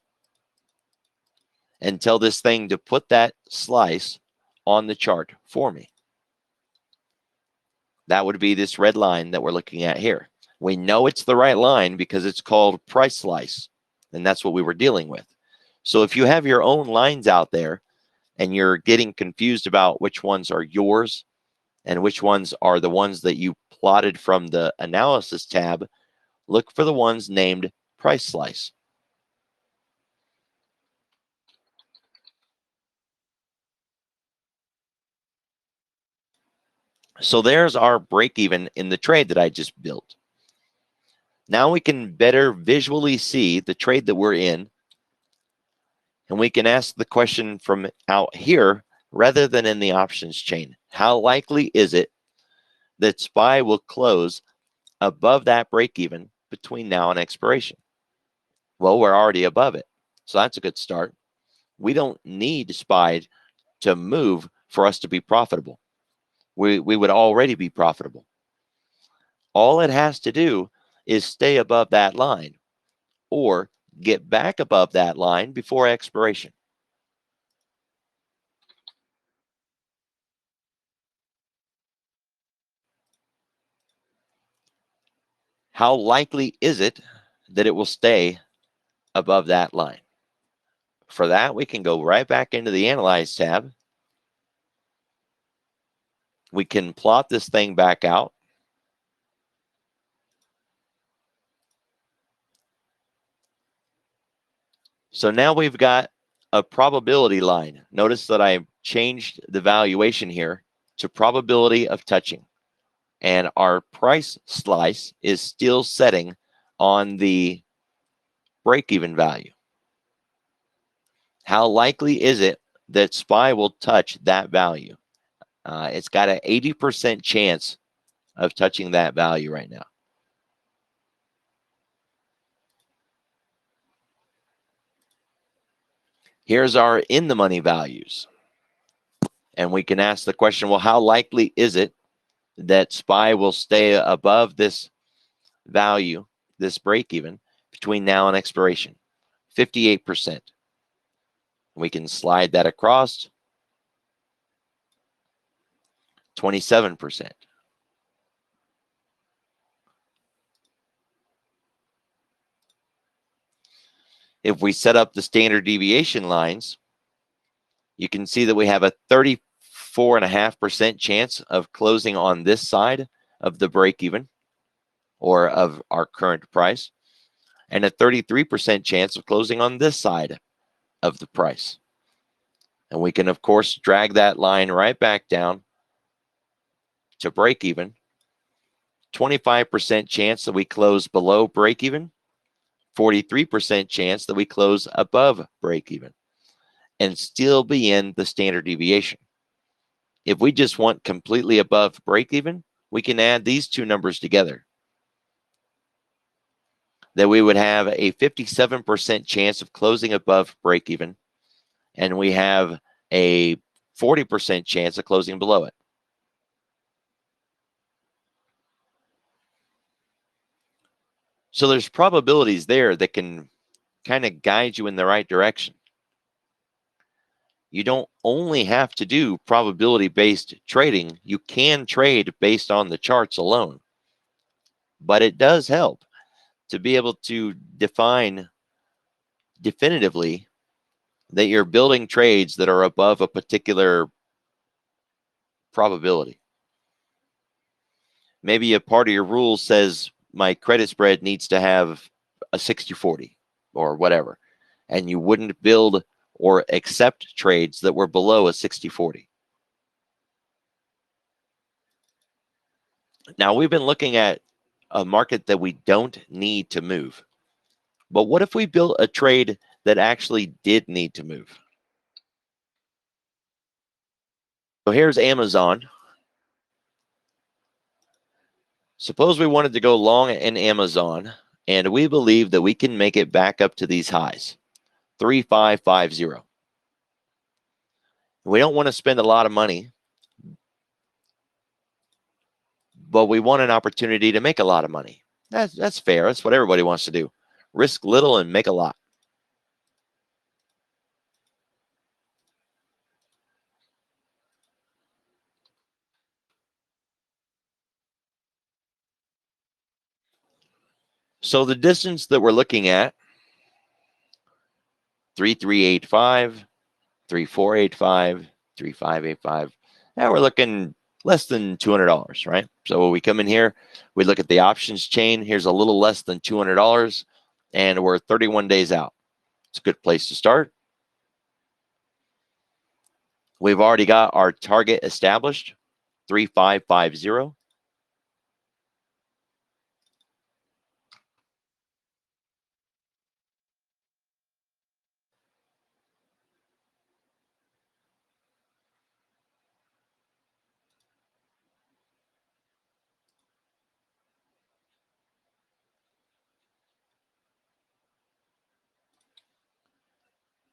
and tell this thing to put that slice on the chart for me. That would be this red line that we're looking at here. We know it's the right line because it's called price slice, and that's what we were dealing with. So if you have your own lines out there and you're getting confused about which ones are yours and which ones are the ones that you plotted from the Analysis tab, look for the ones named price slice. So there's our break even in the trade that I just built. Now we can better visually see the trade that we're in, and we can ask the question from out here rather than in the options chain. How likely is it that SPY will close above that break even between now and expiration? Well, we're already above it, so that's a good start. We don't need SPY to move for us to be profitable. We would already be profitable. All it has to do is stay above that line or get back above that line before expiration. How likely is it that it will stay above that line? For that, we can go right back into the Analyze tab. We can plot this thing back out. So now we've got a probability line. Notice that I changed the valuation here to probability of touching. And our price slice is still setting on the break-even value. How likely is it that SPY will touch that value? It's got an 80% chance of touching that value right now. Here's our in the money values. And we can ask the question, well, how likely is it that SPY will stay above this value, this break even, between now and expiration? 58%. We can slide that across. 27%. If we set up the standard deviation lines, you can see that we have a 34.5% chance of closing on this side of the break even or of our current price, and a 33% chance of closing on this side of the price. And we can, of course, drag that line right back down to break even. 25% chance that we close below break even, 43% chance that we close above break even, and still be in the standard deviation. If we just want completely above break even, we can add these two numbers together. That we would have a 57% chance of closing above break even, and we have a 40% chance of closing below it. So there's probabilities there that can kind of guide you in the right direction. You don't only have to do probability-based trading. You can trade based on the charts alone. But it does help to be able to define definitively that you're building trades that are above a particular probability. Maybe a part of your rule says my credit spread needs to have a 60-40 or whatever, and you wouldn't build or accept trades that were below a 60-40. Now, we've been looking at a market that we don't need to move. But what if we built a trade that actually did need to move? So here's Amazon. Suppose we wanted to go long in Amazon, and we believe that we can make it back up to these highs, 3550. We don't want to spend a lot of money, but we want an opportunity to make a lot of money. That's fair. That's what everybody wants to do. Risk little and make a lot. So the distance that we're looking at, 3385, 3485, 3585. Now we're looking less than $200, right? So we come in here, we look at the options chain. Here's a little less than $200, and we're 31 days out. It's a good place to start. We've already got our target established, 3550.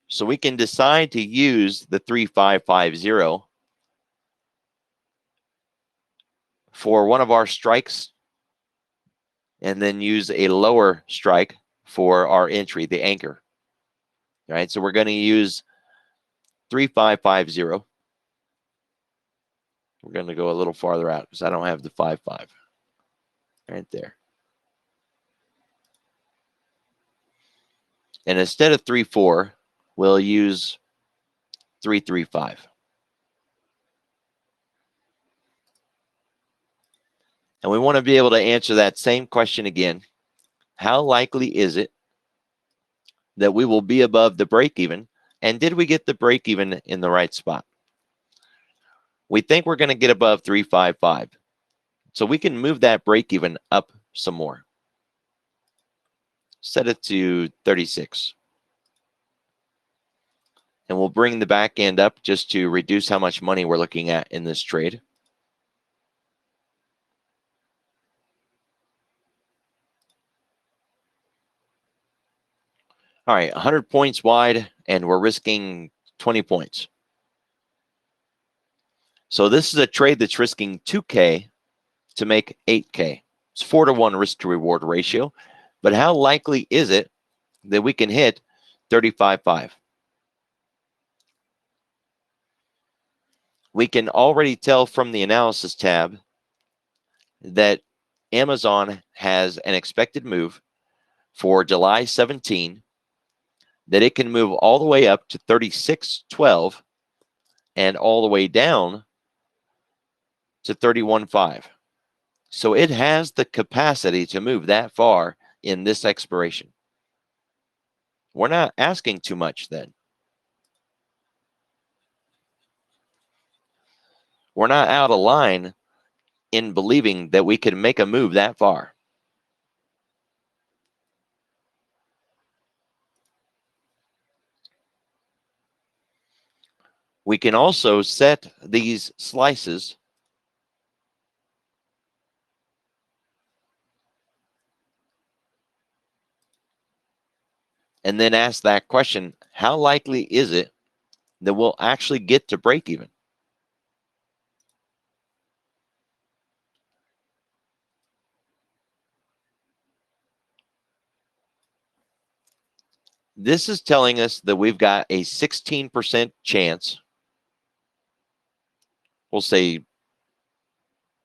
So we can decide to use the 3550 for one of our strikes, and then use a lower strike for our entry, the anchor. All right, so we're going to use 3550. We're going to go a little farther out because I don't have the 55 right there. And instead of 34, we'll use 335. And we want to be able to answer that same question again. How likely is it that we will be above the break even? And did we get the break even in the right spot? We think we're going to get above 355. So we can move that break even up some more. Set it to 36. And we'll bring the back end up just to reduce how much money we're looking at in this trade. All right, 100 points wide, and we're risking 20 points. So this is a trade that's risking 2K to make 8K. It's 4-to-1 risk to reward ratio. But how likely is it that we can hit 35.5? We can already tell from the analysis tab that Amazon has an expected move for July 17, that it can move all the way up to 36.12 and all the way down to 31.5. So it has the capacity to move that far in this expiration. We're not asking too much then. We're not out of line in believing that we can make a move that far. We can also set these slices and then ask that question, how likely is it that we'll actually get to break even? This is telling us that we've got a 16% chance. We'll say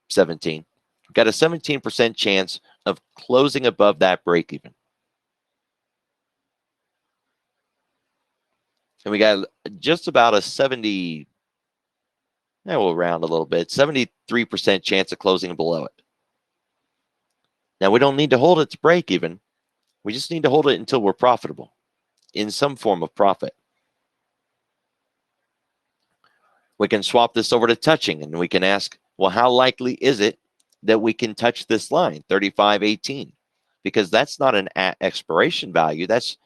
17. We've got a 17% chance of closing above that break even. And we got just about a 70, we'll round a little bit, 73% chance of closing below it. Now, we don't need to hold it to break even. We just need to hold it until we're profitable in some form of profit. We can swap this over to touching, and we can ask, well, how likely is it that we can touch this line, 35.18? Because that's not an expiration value. That's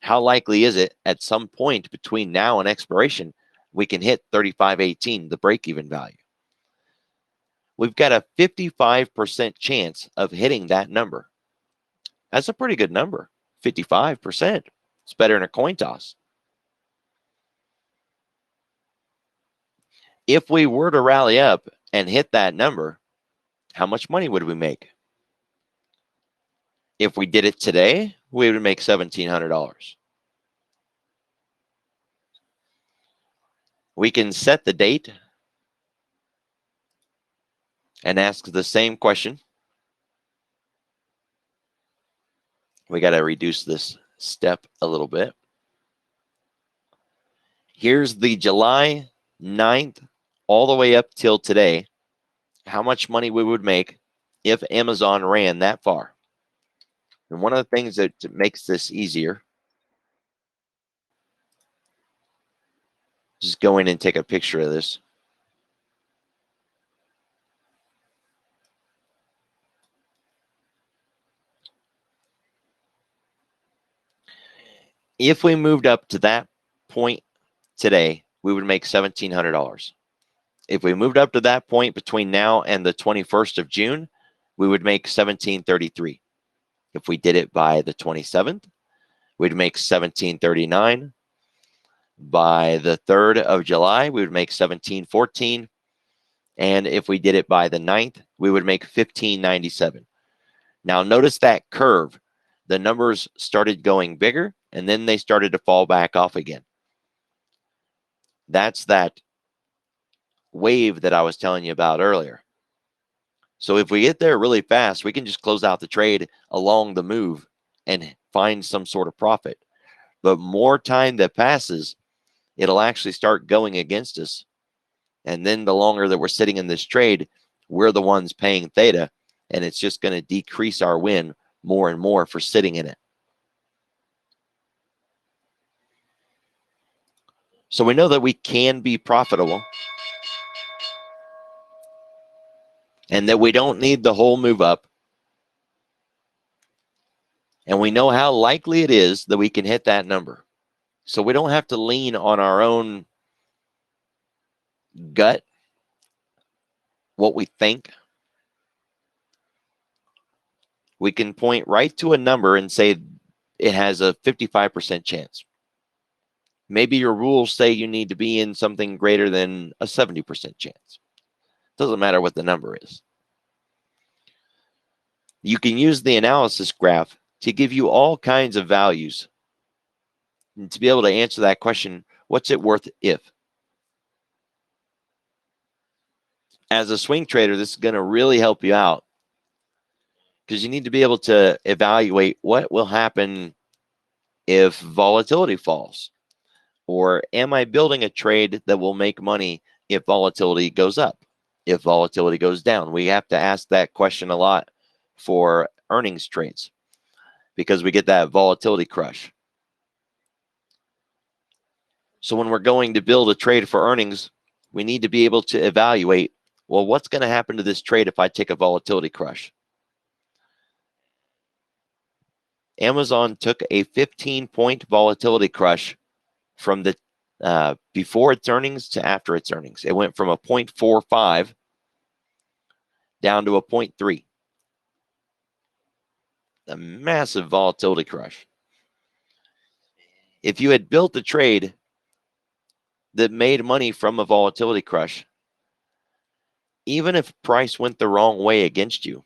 how likely is it at some point between now and expiration we can hit 35.18, the break-even value. We've got a 55% chance of hitting that number. That's a pretty good number, 55%. It's better than a coin toss. If we were to rally up and hit that number, how much money would we make? If we did it today, we would make $1,700. We can set the date and ask the same question. We got to reduce this step a little bit. Here's the July 9th all the way up till today, how much money we would make if Amazon ran that far. And one of the things that makes this easier, just go in and take a picture of this. If we moved up to that point today, we would make $1,700. If we moved up to that point between now and the 21st of June, we would make $1,733. If we did it by the 27th, we'd make $1,739. By the 3rd of July, we would make $1,714. And if we did it by the 9th, we would make $1,597. Now, notice that curve. The numbers started going bigger, and then they started to fall back off again. That's that wave that I was telling you about earlier. So if we get there really fast, we can just close out the trade along the move and find some sort of profit. But more time that passes, it'll actually start going against us. And then the longer that we're sitting in this trade, we're the ones paying theta, and it's just going to decrease our win more and more for sitting in it. So we know that we can be profitable and that we don't need the whole move up. And we know how likely it is that we can hit that number. So we don't have to lean on our own gut, what we think. We can point right to a number and say it has a 55% chance. Maybe your rules say you need to be in something greater than a 70% chance. Doesn't matter what the number is. You can use the analysis graph to give you all kinds of values and to be able to answer that question, what's it worth if? As a swing trader, this is going to really help you out because you need to be able to evaluate what will happen if volatility falls. Or am I building a trade that will make money if volatility goes up, if volatility goes down? We have to ask that question a lot for earnings trades because we get that volatility crush. So when we're going to build a trade for earnings, we need to be able to evaluate, well, what's going to happen to this trade if I take a volatility crush? Amazon took a 15-point volatility crush from the before its earnings to after its earnings. It went from a 0.45 down to a 0.3. A massive volatility crush. If you had built a trade that made money from a volatility crush, even if price went the wrong way against you,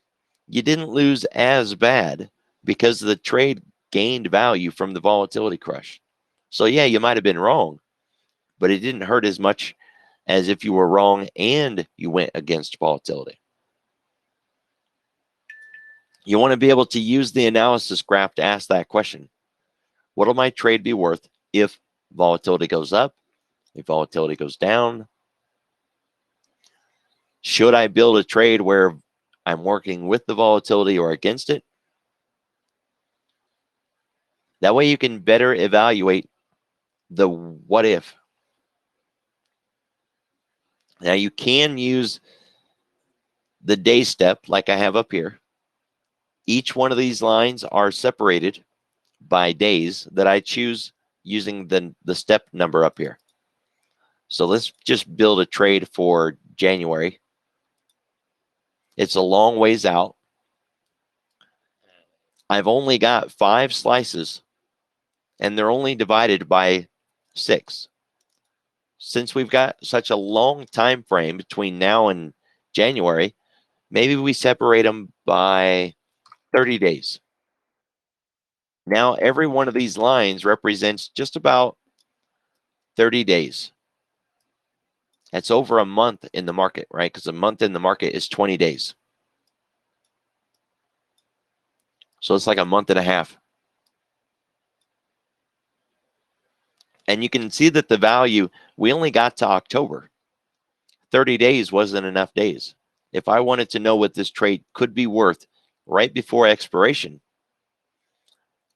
you didn't lose as bad because the trade gained value from the volatility crush. So yeah, you might have been wrong, but it didn't hurt as much as if you were wrong and you went against volatility. You want to be able to use the analysis graph to ask that question. What will my trade be worth if volatility goes up, if volatility goes down? Should I build a trade where I'm working with the volatility or against it? That way you can better evaluate the what if. Now you can use the day step like I have up here. Each one of these lines are separated by days that I choose using the step number up here. So let's just build a trade for January. It's a long ways out. I've only got 5 slices, and they're only divided by 6. Since we've got such a long time frame between now and January, maybe we separate them by 30 days. Now every one of these lines represents just about 30 days. That's over a month in the market, right? Because a month in the market is 20 days. So it's like a month and a half. And you can see that the value, we only got to October. 30 days wasn't enough days. If I wanted to know what this trade could be worth right before expiration,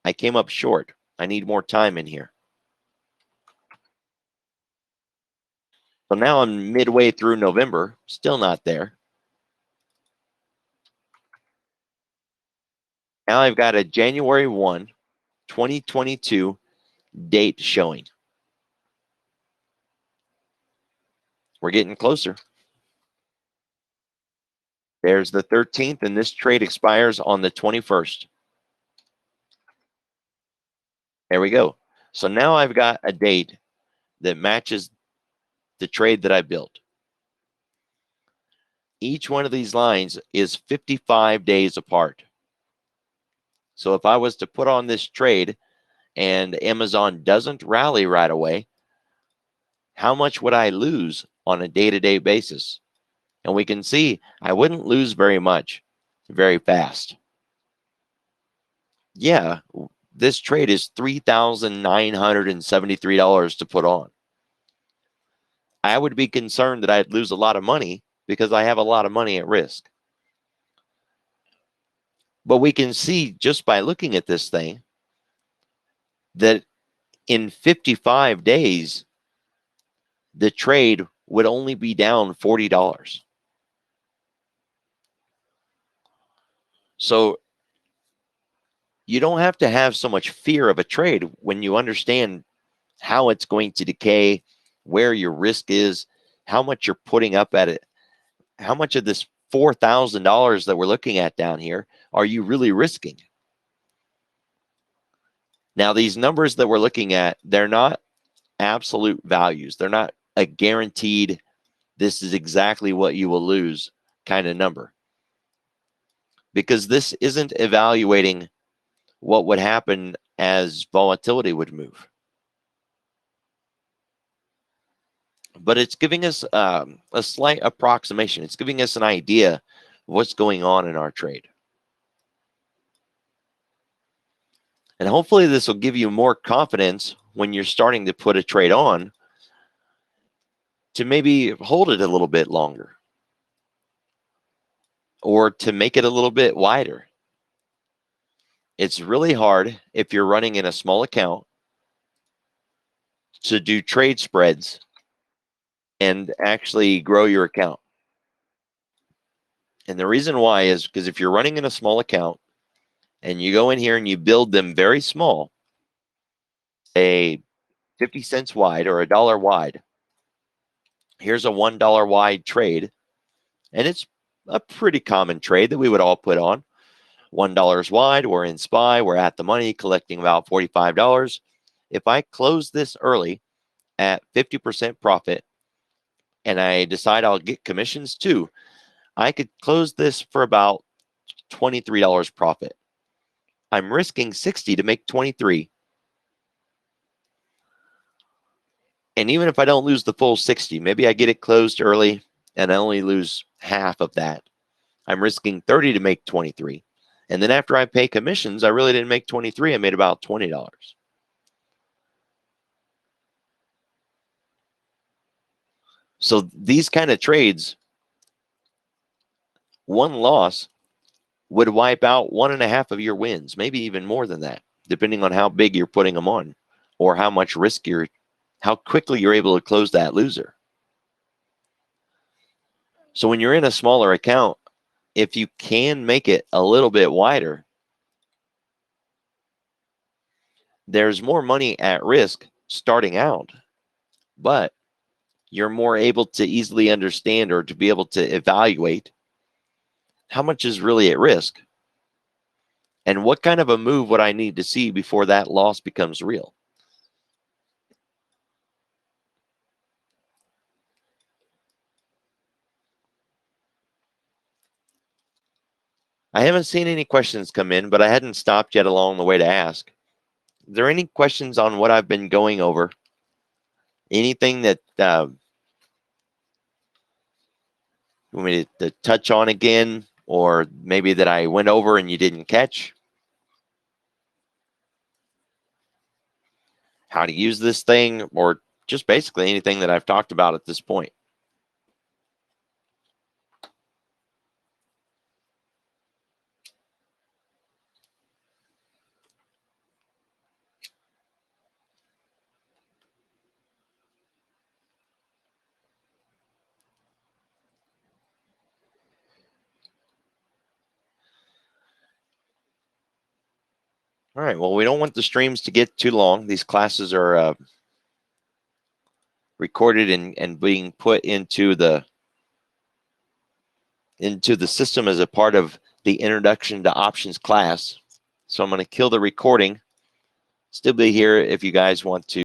I came up short. I need more time in here. So now I'm midway through November, still not there. Now I've got a January 1, 2022 date showing. We're getting closer. There's the 13th, and this trade expires on the 21st. There we go. So now I've got a date that matches the trade that I built. Each one of these lines is 55 days apart. So if I was to put on this trade and Amazon doesn't rally right away, how much would I lose on a day-to-day basis? And we can see I wouldn't lose very much very fast. Yeah, this trade is $3,973 to put on. I would be concerned that I'd lose a lot of money because I have a lot of money at risk. But we can see just by looking at this thing that in 55 days, the trade would only be down $40. So you don't have to have so much fear of a trade when you understand how it's going to decay, where your risk is, how much you're putting up at it, how much of this $4,000 that we're looking at down here are you really risking? Now, these numbers that we're looking at, they're not absolute values. They're not a guaranteed, this is exactly what you will lose kind of number. Because this isn't evaluating what would happen as volatility would move. But it's giving us a slight approximation. It's giving us an idea of what's going on in our trade. And hopefully this will give you more confidence when you're starting to put a trade on to maybe hold it a little bit longer or to make it a little bit wider. It's really hard if you're running in a small account to do trade spreads and actually grow your account. And the reason why is because if you're running in a small account and you go in here and you build them very small, say 50 cents wide or $1 wide, here's a $1 wide trade. And it's a pretty common trade that we would all put on. $1 wide, we're in SPY, we're at the money, collecting about $45. If I close this early at 50% profit and I decide I'll get commissions too, I could close this for about $23 profit. I'm risking 60 to make 23. And even if I don't lose the full 60, maybe I get it closed early and I only lose half of that. I'm risking 30 to make 23. And then after I pay commissions, I really didn't make 23. I made about $20. So these kind of trades, one loss would wipe out 1.5 of your wins, maybe even more than that, depending on how big you're putting them on or how much risk how quickly you're able to close that loser. So when you're in a smaller account, if you can make it a little bit wider, there's more money at risk starting out, but you're more able to easily understand or to be able to evaluate how much is really at risk and what kind of a move would I need to see before that loss becomes real. I haven't seen any questions come in, but I hadn't stopped yet along the way to ask. Are there any questions on what I've been going over? Anything that you want me to touch on again, or maybe that I went over and you didn't catch? How to use this thing, or just basically anything that I've talked about at this point? All right, well, we don't want the streams to get too long. These classes are recorded and being put into the system as a part of the introduction to options class. So I'm going to kill the recording. Still be here if you guys want to